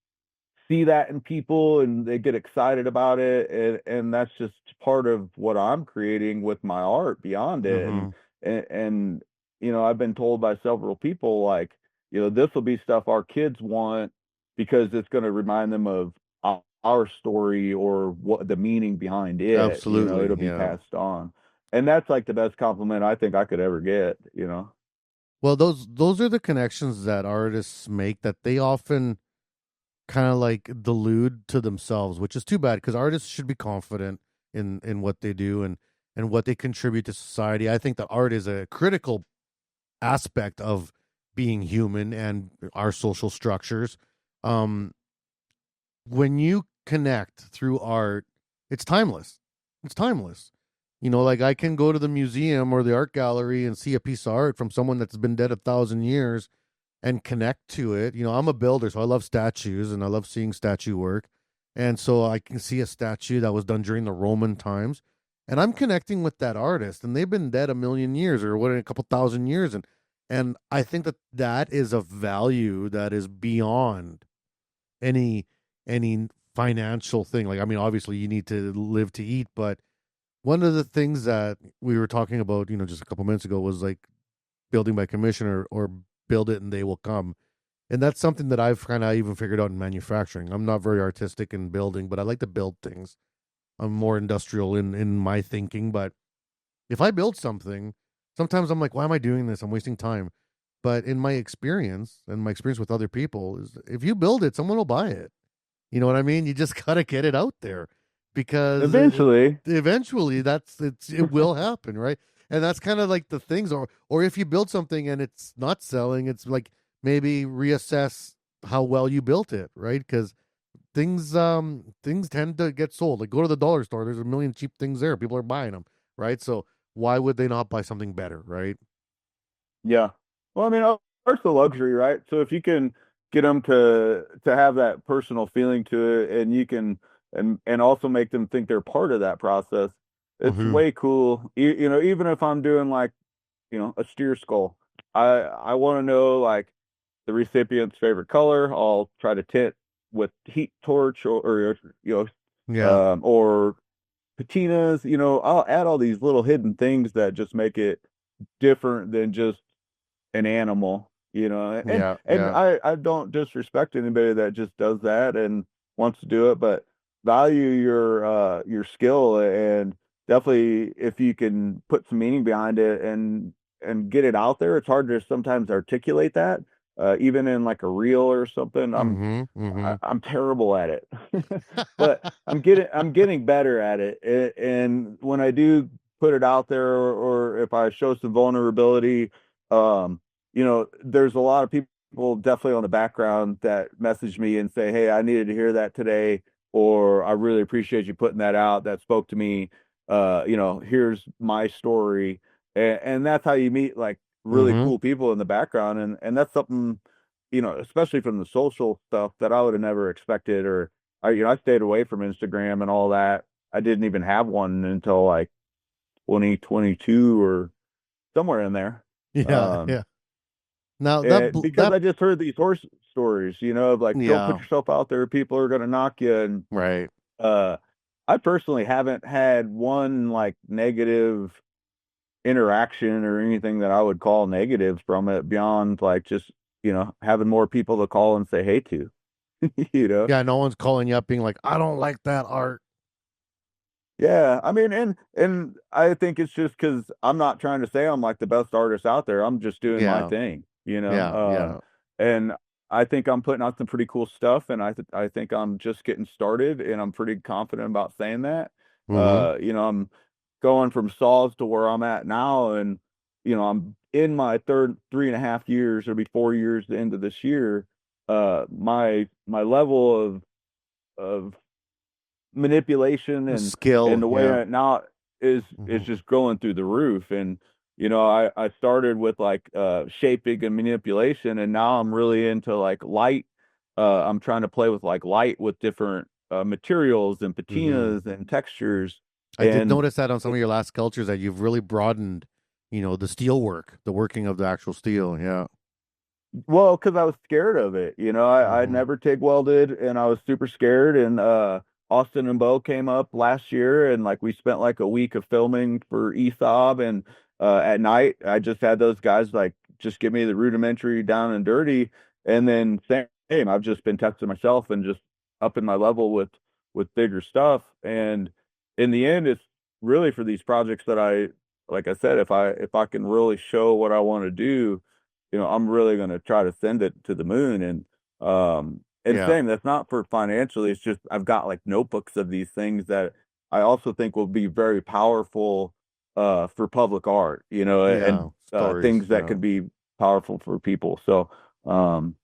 see that in people, and they get excited about it, and that's just part of what I'm creating with my art beyond it, Hmm. and I've been told by several people like this will be stuff our kids want because it's going to remind them of our story or what the meaning behind it. It'll Absolutely. be Yeah. passed on, and that's like the best compliment I think I could ever get. Well, those are the connections that artists make that they often kind of like delude to themselves, which is too bad because artists should be confident in what they do and what they contribute to society. I think that art is a critical aspect of being human and our social structures. Um, when you connect through art, it's timeless. It's timeless. Like I can go to the museum or the art gallery and see a piece of art from someone that's been dead 1,000 years and connect to it. I'm a builder, so I love statues and I love seeing statue work. And so I can see a statue that was done during the Roman times, and I'm connecting with that artist, and they've been dead 1,000,000 years or what, a couple thousand years, and I think that that is a value that is beyond any any financial thing. Like, I mean, obviously you need to live to eat, but one of the things that we were talking about, just a couple minutes ago was like building by commission or build it and they will come. And that's something that I've kind of even figured out in manufacturing. I'm not very artistic in building, but I like to build things. I'm more industrial in my thinking, but if I build something, sometimes I'm like, why am I doing this? I'm wasting time. But in my experience and my experience with other people is if you build it, someone will buy it. You know what I mean? You just got to get it out there because Eventually. eventually it will happen, right? And that's kind of like the things, or if you build something and it's not selling, it's like maybe reassess how well you built it, right? Because things tend to get sold. Like go to the dollar store, there's a million cheap things there. People are buying them, right? So why would they not buy something better, right? Yeah. Well, I mean, art's a luxury, right? So if you can get them to have that personal feeling to it, and you can and also make them think they're part of that process, it's Mm-hmm. way cool. Even if I'm doing like, a steer skull, I want to know like the recipient's favorite color. I'll try to tint with heat torch Yeah. or patinas. I'll add all these little hidden things that just make it different than just an animal, and Yeah. and Yeah. I don't disrespect anybody that just does that and wants to do it, but value your skill, and definitely if you can put some meaning behind it and get it out there. It's hard to sometimes articulate that, even in like a reel or something. Mm-hmm. Mm-hmm. I'm terrible at it, but I'm getting better at it. And when I do put it out there, or if I show some vulnerability, there's a lot of people definitely on the background that message me and say, "Hey, I needed to hear that today," or "I really appreciate you putting that out. That spoke to me. Here's my story," and that's how you meet like really Mm-hmm. cool people in the background, and that's something, especially from the social stuff that I would have never expected, or I stayed away from Instagram and all that. I didn't even have one until like 2022 or somewhere in there. Yeah. Um, Yeah. Now and because that I just heard these horse stories, of like, don't put yeah. yourself out there, people are gonna knock you. And Right. uh I personally haven't had one like negative interaction or anything that I would call negative from it beyond like just, having more people to call and say hey to, you know. Yeah, no one's calling you up being like, I don't like that art. Yeah, I mean, and I think it's just because I'm not trying to say I'm like the best artist out there. I'm just doing my Yeah. thing, Yeah. Yeah. and I think I'm putting out some pretty cool stuff, and I think I'm just getting started, and I'm pretty confident about saying that. Mm-hmm. I'm going from saws to where I'm at now, and I'm in my third 3.5 years. It'll be 4 years into this year. My level of manipulation and Skill. the way Yeah. I now is Mhm. just going through the roof. And I started with like shaping and manipulation, and now I'm really into like light. I'm trying to play with like light with different materials and Mhm. patinas and textures. I did And notice that on some it, of your last sculptures that you've really broadened, the steel work, the working of the actual steel. Yeah. Well, because I was scared of it. I'd Mhm. never TIG welded, and I was super scared. And Austin and Bo came up last year, and like we spent like a week of filming for ESOB. And at night, I just had those guys like just give me the rudimentary down and dirty, and then same. I've just been testing myself and just upping my level with bigger stuff. And in the end, it's really for these projects that like I said, if I can really show what I want to do, I'm really going to try to send it to the moon. And Yeah. same, that's not for financially. It's just I've got like notebooks of these things that I also think will be very powerful for public art, and Yeah. Stories. things that Yeah. could be powerful for people. So um,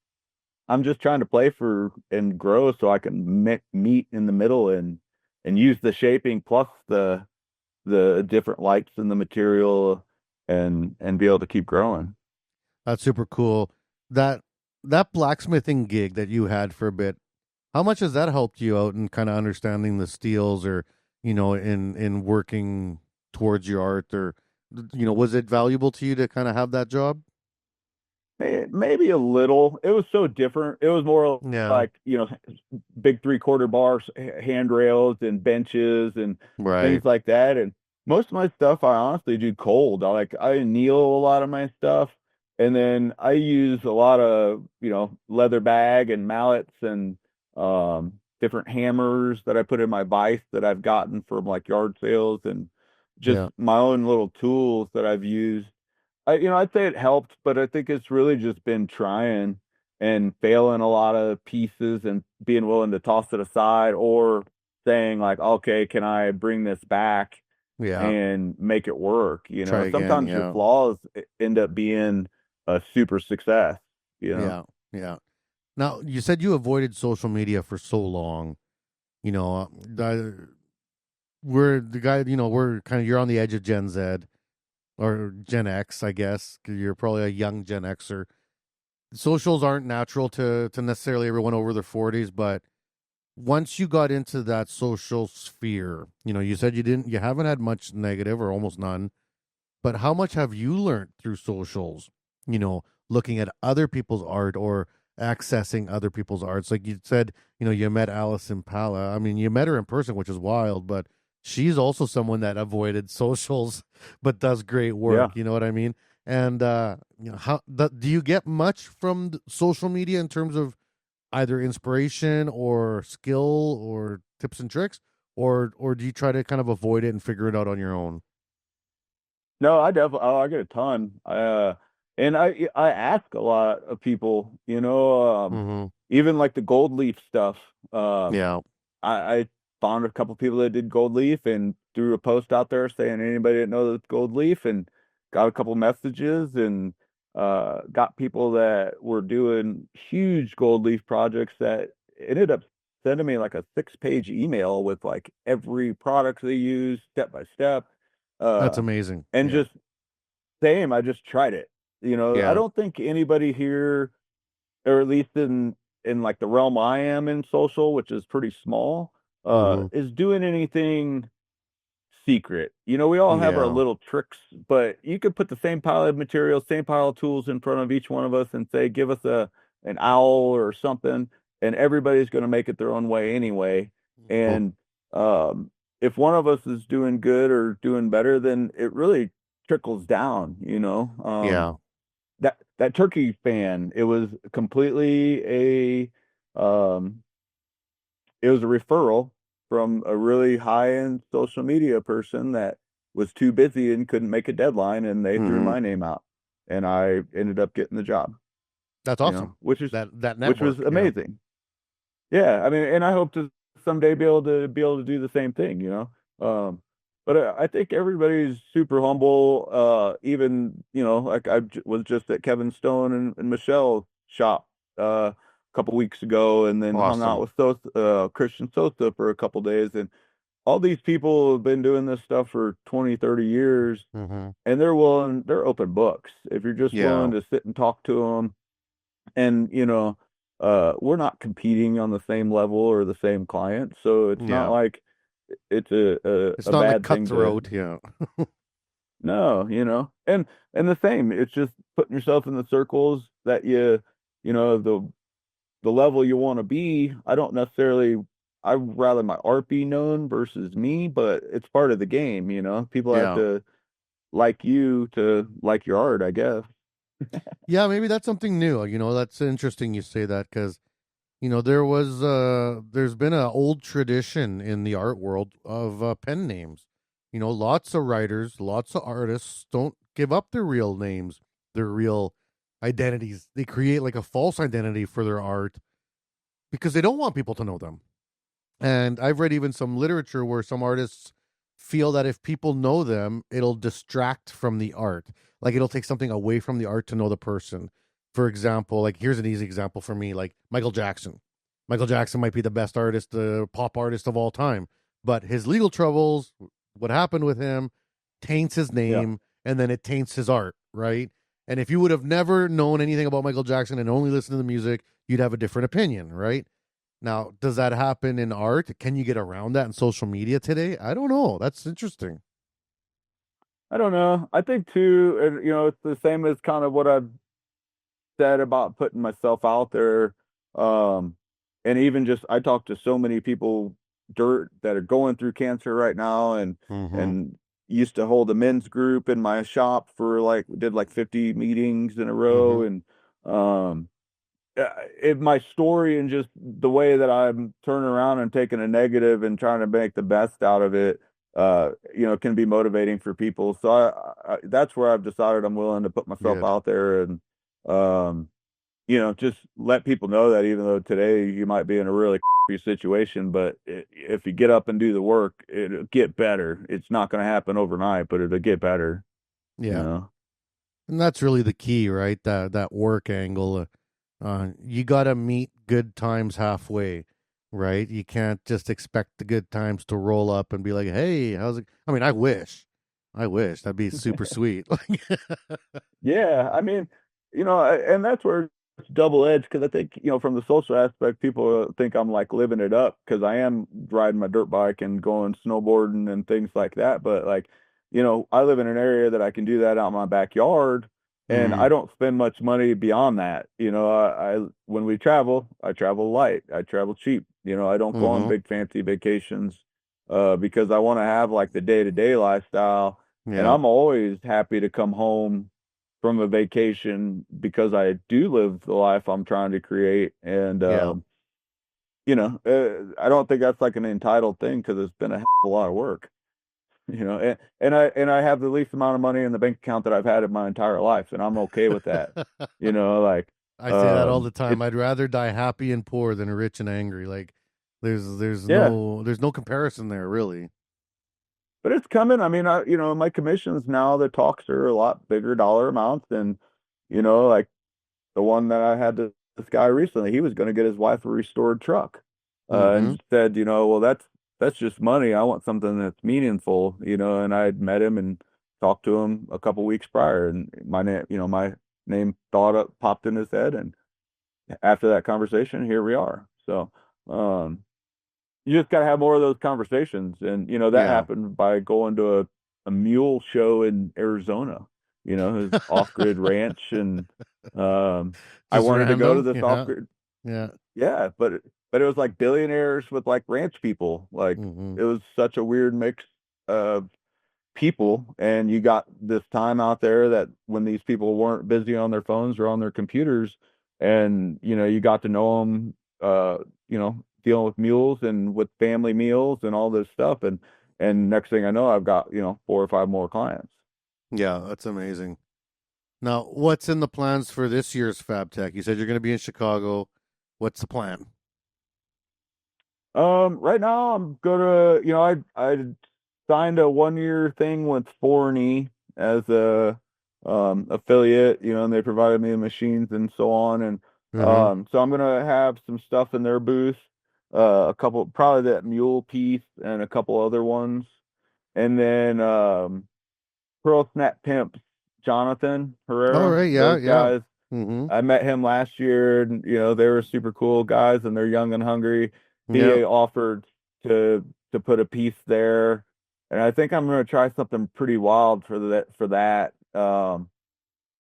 I'm just trying to play for and grow so I can meet in the middle and use the shaping plus the different lights in the material and be able to keep growing. That's super cool. That that blacksmithing gig that you had for a bit, how much has that helped you out in kind of understanding the steels or, in working towards your art or was it valuable to you to kind of have that job? Maybe a little. It was so different. It was more Yeah. like, big 3/4 bars, handrails and benches and Right. things like that. And most of my stuff I honestly do cold. I anneal a lot of my stuff. And then I use a lot of, leather bag and mallets and different hammers that I put in my vise that I've gotten from like yard sales, and just Yeah. my own little tools that I've used. I'd say it helped, but I think it's really just been trying and failing a lot of pieces and being willing to toss it aside, or saying like, okay, can I bring this back Yeah. and make it work? Try again. Sometimes your Yeah. flaws end up being a super success, you know? Yeah. Yeah. Now, you said you avoided social media for so long. You know, we're the guy, we're kind of, you're on the edge of Gen Z or Gen X, I guess. 'Cause you're probably a young Gen Xer. Socials aren't natural to necessarily everyone over their 40s, but once you got into that social sphere, you said you haven't had much negative or almost none, but how much have you learned through socials, looking at other people's art or accessing other people's arts? Like you said, you met Alison Pala. I mean, you met her in person, which is wild, but she's also someone that avoided socials but does great Yeah. work. You know what I mean? And do you get much from social media in terms of either inspiration or skill or tips and tricks, or do you try to kind of avoid it and figure it out on your own? No, I definitely, I get a ton. And I ask a lot of people, Mm-hmm. even like the gold leaf stuff. Um, Yeah. I found a couple people that did gold leaf and threw a post out there saying anybody that knows gold leaf, and got a couple messages, and got people that were doing huge gold leaf projects that ended up sending me like a 6-page email with like every product they use step by step. That's Uh, amazing. and Yeah. just same, I just tried it. I Yeah. don't think anybody here, or at least in like the realm I am in social, which is pretty small, Mm-hmm. is doing anything secret. We all have our Yeah. little tricks, but you could put the same pile of materials, same pile of tools in front of each one of us and say, give us an owl or something, and everybody's going to make it their own way anyway. Oh, And um, if one of us is doing good or doing better, then it really trickles down. yeah. That turkey fan, it was completely um it was a referral from a really high-end social media person that was too busy and couldn't make a deadline, and they threw Mm-hmm. my name out, and I ended up getting the job, That's awesome. That which was network. Yeah. amazing. Yeah, I mean, and I hope to someday be able to do the same thing. But I think everybody's super humble. Even like was just at Kevin Stone and Michelle's shop a couple weeks ago, and then hung out Awesome. with Christian Sosa for a couple days, and all these people have been doing this stuff for 20, 30 years, Mm-hmm. and they're open books. If you're just Yeah. willing to sit and talk to them, and we're not competing on the same level or the same client, so it's not Yeah. like it's It's a not like bad thing to. cutthroat. Yeah. No, and the same, it's just putting yourself in the circles that the level you want to be. I don't necessarily, I'd rather my art be known versus me, but it's part of the game, people have Yeah. to like you to like your art, I guess. Yeah. Maybe that's something new. That's interesting you say that because, there's been an old tradition in the art world of pen names. Lots of writers, lots of artists don't give up their real names, their real identities. They create like a false identity for their art because they don't want people to know them. And I've read even some literature where some artists feel that if people know them, it'll distract from the art. Like it'll take something away from the art to know the person. For example, like here's an easy example for me, like Michael Jackson. Michael Jackson might be the best artist, pop artist of all time, but his legal troubles, what happened with him, taints his Yeah. name, and then it taints his art, right? And if you would have never known anything about Michael Jackson and only listened to the music, you'd have a different opinion, right? Now, does that happen in art? Can you get around that in social media today? I don't know. That's interesting. I don't know. I think too, and it's the same as kind of what I've said about putting myself out there. Um, and even just I talk to so many people dirt that are going through cancer right now, and Mm-hmm. and used to hold a men's group in my shop for like we did like 50 meetings in a row, Mm-hmm. and um my story and just the way that I'm turning around and taking a negative and trying to make the best out of it, can be motivating for people. So that's where I've decided I'm willing to put myself Good. out there and, um, just let people know that even though today you might be in a really situation, but if you get up and do the work, it'll get better. It's not going to happen overnight, but it'll get better, you Yeah. know? And that's really the key, right? That work angle. You got to meet good times halfway, right? You can't just expect the good times to roll up and be like, "Hey, how's it?" I mean, I wish that'd be super sweet. Yeah, I mean, and that's where it's double edged because I think, from the social aspect, people think I'm like living it up because I am riding my dirt bike and going snowboarding and things like that. But like, I live in an area that I can do that out in my backyard, and I Mm, don't spend much money beyond that. When we travel, I travel light, I travel cheap. I don't go on mm-hmm. big fancy vacations, because I want to have like the day-to-day lifestyle. And Yeah, I'm always happy to come home from a vacation because I do live the life I'm trying to create. And, yeah, I don't think that's like an entitled thing because it's been a hell of a lot of work, and I have the least amount of money in the bank account that I've had in my entire life. And I'm okay with that. Like, I say that all the time. it's, I'd rather die happy and poor than rich and angry. Like, yeah, there's no comparison there, really. but it's coming. I mean, my commissions now, the talks are a lot bigger dollar amounts than, like, the one that I had this guy recently, he was going to get his wife a restored truck, Mm-hmm. and said, well, that's just money. I want something that's meaningful, and I had met him and talked to him a couple weeks prior, and my name thought up popped in his head, and after that conversation, here we are. So, you just got to have more of those conversations, and that Yeah. happened by going to a mule show in Arizona, his off-grid ranch, and um, I Just wanted to go to random. this Yeah. off-grid. Yeah. Yeah, but it was like billionaires with like ranch people. Like, Mm-hmm. it was such a weird mix of people, and you got this time out there that when these people weren't busy on their phones or on their computers, and you got to know them, dealing with mules and with family meals and all this stuff, and next thing I know, I've got 4 or 5 more clients. Yeah, that's amazing. Now, what's in the plans for this year's Fab Tech? You said you're going to be in Chicago. What's the plan? Right now I'm gonna, I signed a 1-year thing with Forney as a affiliate, and they provided me the machines and so on, and Mm-hmm. so I'm gonna have some stuff in their booth, a couple, probably that mule piece and a couple other ones. And then Pearl Snap Pimps, Jonathan All Herrera, right, yeah, those yeah. guys. Mm-hmm. I met him last year, and they were super cool guys, and they're young and hungry. Yeah, He offered to put a piece there, and I think I'm going to try something pretty wild for that.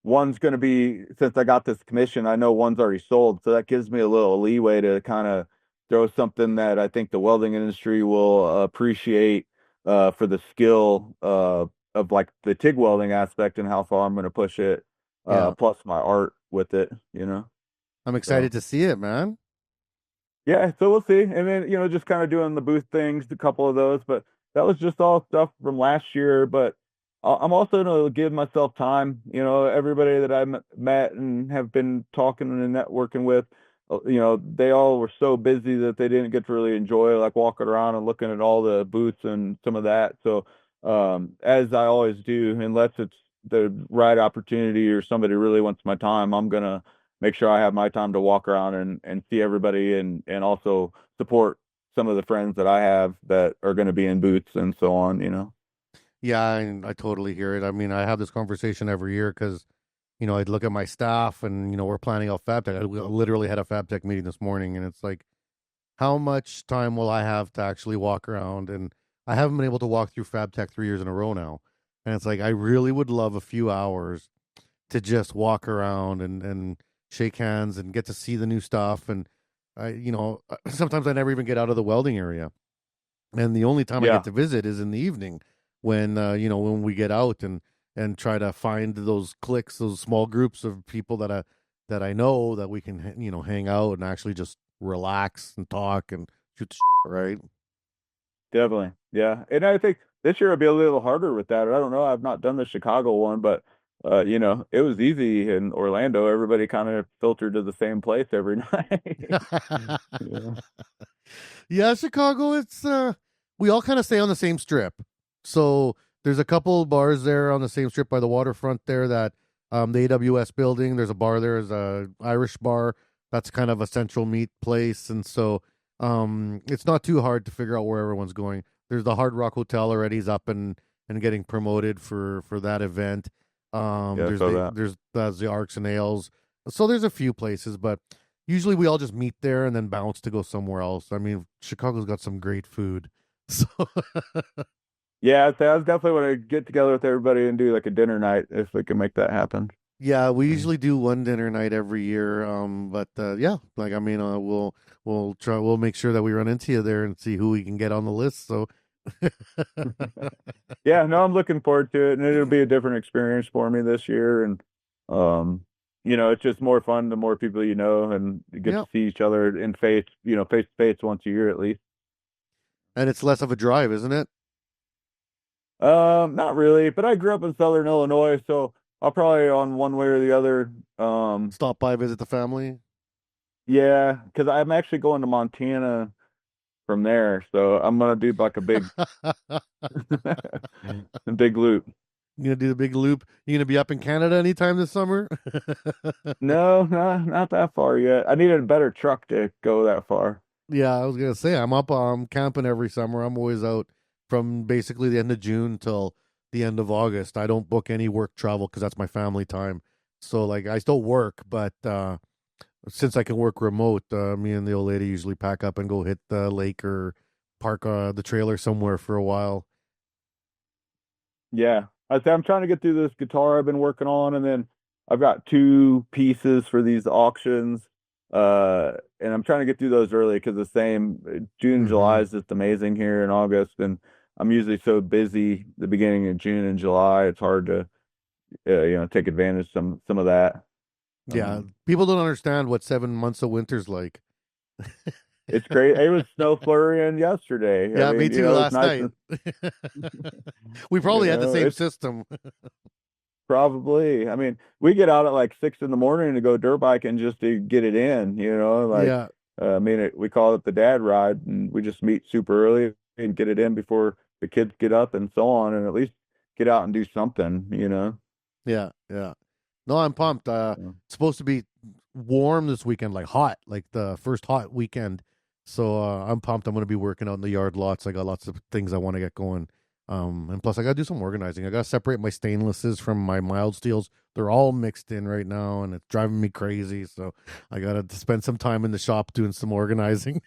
One's going to be, since I got this commission, I know one's already sold, so that gives me a little leeway to kind of throw something that I think the welding industry will appreciate for the skill of like the TIG welding aspect and how far I'm going to push it, yeah. plus my art with it. I'm So excited to see it, man. yeah, so we'll see. And then, just kind of doing the booth things, a couple of those, but that was just all stuff from last year. But I'm also going to give myself time. Everybody that I met and have been talking and networking with, they all were so busy that they didn't get to really enjoy like walking around and looking at all the booths and some of that. So, as I always do, unless it's the right opportunity or somebody really wants my time, I'm gonna make sure I have my time to walk around and see everybody and also support some of the friends that I have that are going to be in booths and so on. Yeah, I totally hear it. I mean, I have this conversation every year because, I'd look at my staff and, we're planning out FabTech. I literally had a FabTech meeting this morning, and it's like, how much time will I have to actually walk around? And I haven't been able to walk through FabTech 3 years in a row now. And it's like, I really would love a few hours to just walk around and shake hands and get to see the new stuff. And sometimes I never even get out of the welding area. And the only time I Yeah. get to visit is in the evening when, when we get out and try to find those cliques, those small groups of people that I know that we can, hang out and actually just relax and talk and shoot the shit, right? Definitely. Yeah. And I think this year will be a little harder with that. I don't know. I've not done the Chicago one, but it was easy in Orlando. Everybody kind of filtered to the same place every night. Yeah. Yeah, Chicago, it's we all kind of stay on the same strip. So there's a couple bars there on the same strip by the waterfront there that the AWS building, there's a bar there, there's a Irish bar. That's kind of a central meet place. And so it's not too hard to figure out where everyone's going. There's the Hard Rock Hotel already is up and getting promoted for that event. Yeah, I saw that. There's the Arcs and Ales. So there's a few places, but usually we all just meet there and then bounce to go somewhere else. I mean, Chicago's got some great food. So Yeah, I was definitely want to get together with everybody and do like a dinner night if we can make that happen. yeah, we usually do one dinner night every year. But yeah, like I mean, we'll make sure that we run into you there and see who we can get on the list. So Yeah, no, I'm looking forward to it, and it'll be a different experience for me this year. And it's just more fun the more people you know, and you get yeah, to see each other in face to face once a year at least. and it's less of a drive, isn't it? Not really, but I grew up in Southern Illinois, so I'll probably on one way or the other. Stop by, visit the family. Yeah, because I'm actually going to Montana from there, so I'm gonna do like a big, a big loop. You gonna do the big loop? You gonna be up in Canada anytime this summer? No, not that far yet. I needed a better truck to go that far. Yeah, I was gonna say I'm camping every summer. I'm always out from basically the end of June till the end of August. I don't book any work travel because that's my family time. So like I still work, but since I can work remote, me and the old lady usually pack up and go hit the lake or park the trailer somewhere for a while. Yeah, I'm trying to get through this guitar I've been working on, and then I've got two pieces for these auctions. And I'm trying to get through those early because the same June, July Hmm. is just amazing here in August, and I'm usually so busy the beginning of June and July. It's hard to take advantage of some of that. Yeah, Um, people don't understand what 7 months of winter's like. it's great. It was snow flurrying yesterday. I Yeah, me mean, too. it's Last nice night, and we probably had the same it's system. probably. I mean, we get out at like 6 in the morning to go dirt biking just to get it in. Like Yeah, we call it the dad ride, and we just meet super early and get it in before the kids get up and so on, and at least get out and do something. yeah, yeah. No, I'm pumped. So, It's supposed to be warm this weekend, like hot, like the first hot weekend So I'm pumped. I'm going to be working out in the yard lots. I got lots of things I want to get going. And plus, I got to do some organizing. I got to separate my stainlesses from my mild steels. They're all mixed in right now, and it's driving me crazy. So I got to spend some time in the shop doing some organizing.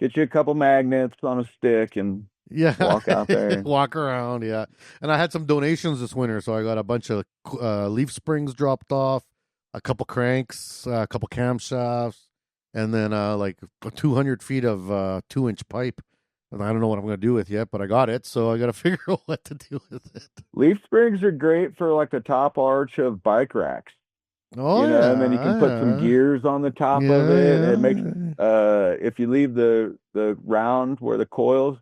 Get you a couple magnets on a stick and Yeah, walk out there. walk around. Yeah, and I had some donations this winter, so I got a bunch of leaf springs dropped off, a couple cranks, a couple camshafts, and then like 200 feet of 2-inch pipe. And I don't know what I'm going to do with yet, but I got it, so I got to figure out what to do with it. Leaf springs are great for like the top arch of bike racks. Oh, You know, and then you can put some yeah. gears on the top Yeah, of it. yeah. It makes if you leave the round where the coils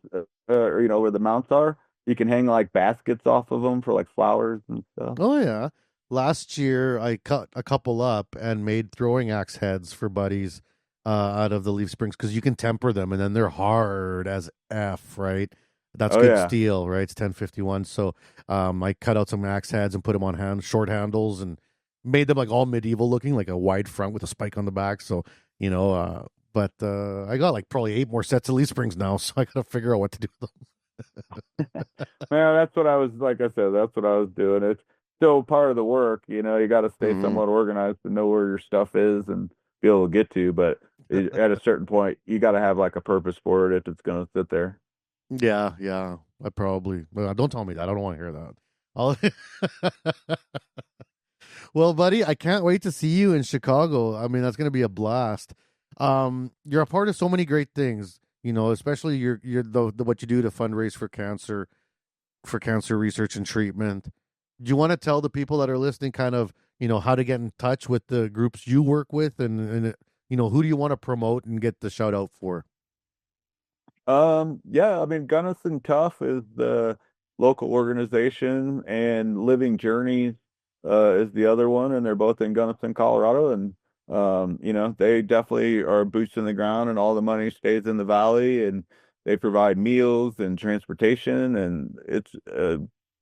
or you know where the mounts are, you can hang like baskets off of them for like flowers and stuff. Oh, yeah. Last year, I cut a couple up and made throwing axe heads for buddies out of the leaf springs because you can temper them, and then they're hard as F, right? That's Oh good yeah. steel, right? It's 1051. So I cut out some axe heads and put them on short handles, and made them like all medieval looking, like a wide front with a spike on the back. So, you know, but I got like probably 8 more sets of leaf springs now, so I got to figure out what to do with them. Man, that's what I was like I said, that's what I was doing. It's still part of the work, you know, you got to stay Mhm. somewhat organized to know where your stuff is and be able to get to, but at a certain point you got to have like a purpose for it if it's going to sit there. Yeah, yeah. I probably. Well, don't tell me that. I don't want to hear that. I'll. Well, buddy, I can't wait to see you in Chicago. I mean, that's going to be a blast. You're a part of so many great things. You know, especially the what you do to fundraise for cancer research and treatment. Do you want to tell the people that are listening kind of, you know, how to get in touch with the groups you work with, and you know, who do you want to promote and get the shout out for? Yeah, I mean, Gunnison Tough is the local organization, and Living Journeys is the other one, and they're both in Gunnison, Colorado. And you know, they definitely are boots in the ground, and all the money stays in the valley, and they provide meals and transportation, and it's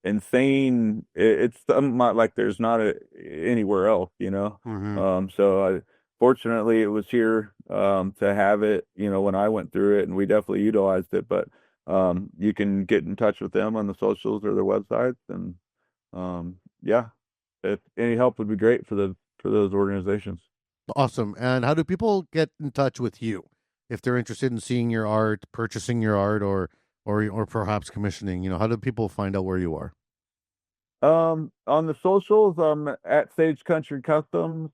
insane. It's something like there's not anywhere else, you know. Mm-hmm. So fortunately, it was here to have it, you know, when I went through it, and we definitely utilized it. But you can get in touch with them on the socials or their websites, and yeah, if any help would be great for those organizations. Awesome. And how do people get in touch with you if they're interested in seeing your art, purchasing your art, or perhaps commissioning? You know, how do people find out where you are? On the socials, I'm at Sage Country Customs,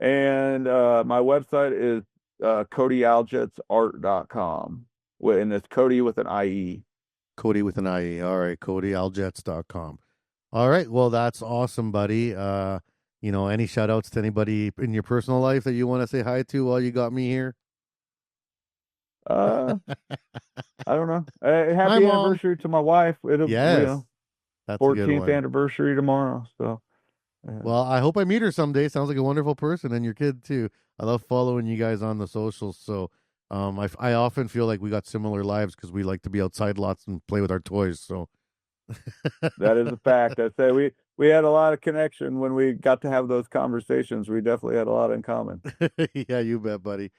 and my website is CodieAljetsArt.com, and it's Codie with an IE. Codie with an IE. All right, CodieAljets.com. All right, well, that's awesome, buddy. You know, any shout outs to anybody in your personal life that you want to say hi to while you got me here? I don't know. Hi, Happy Mom. anniversary to my wife. It'll Yes, you know, that's a good 14th one. anniversary tomorrow. So Well, I hope I meet her someday. Sounds like a wonderful person, and your kid too. I love following you guys on the socials. So, I often feel like we got similar lives because we like to be outside lots and play with our toys. So, that is a fact. I say we had a lot of connection when we got to have those conversations. We definitely had a lot in common. Yeah, you bet, buddy.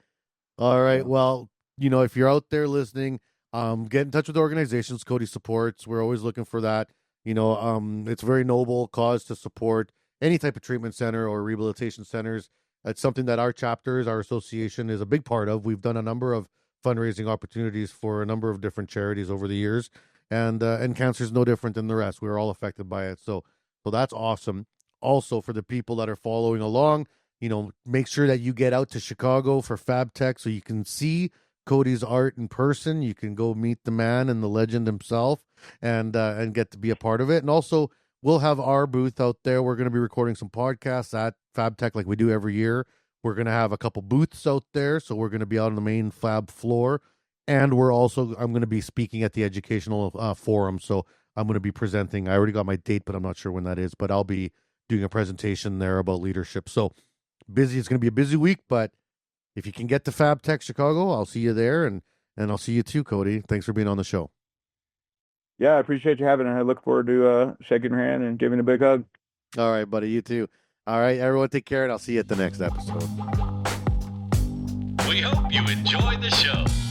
All right. Yeah. Well, you know, if you're out there listening, get in touch with organizations Codie supports. We're always looking for that. You know, it's a very noble cause to support any type of treatment center or rehabilitation centers. It's something that our chapters, our association is a big part of. We've done a number of fundraising opportunities for a number of different charities over the years, and cancer is no different than the rest. We're all affected by it. So that's awesome. Also, for the people that are following along, you know, make sure that you get out to Chicago for Fab Tech so you can see Codie's art in person. You can go meet the man and the legend himself, and get to be a part of it. And also, we'll have our booth out there. We're going to be recording some podcasts at Fab Tech like we do every year. We're going to have a couple booths out there, so we're going to be out on the main Fab floor, and I'm going to be speaking at the educational forum. So I'm going to be presenting. I already got my date, but I'm not sure when that is. But I'll be doing a presentation there about leadership. So busy. It's going to be a busy week, but if you can get to Fab Tech Chicago, I'll see you there, and I'll see you too, Codie. Thanks for being on the show. Yeah, I appreciate you having it. I look forward to shaking your hand and giving a big hug. All right, buddy. You too. All right, everyone, take care, and I'll see you at the next episode. We hope you enjoy the show.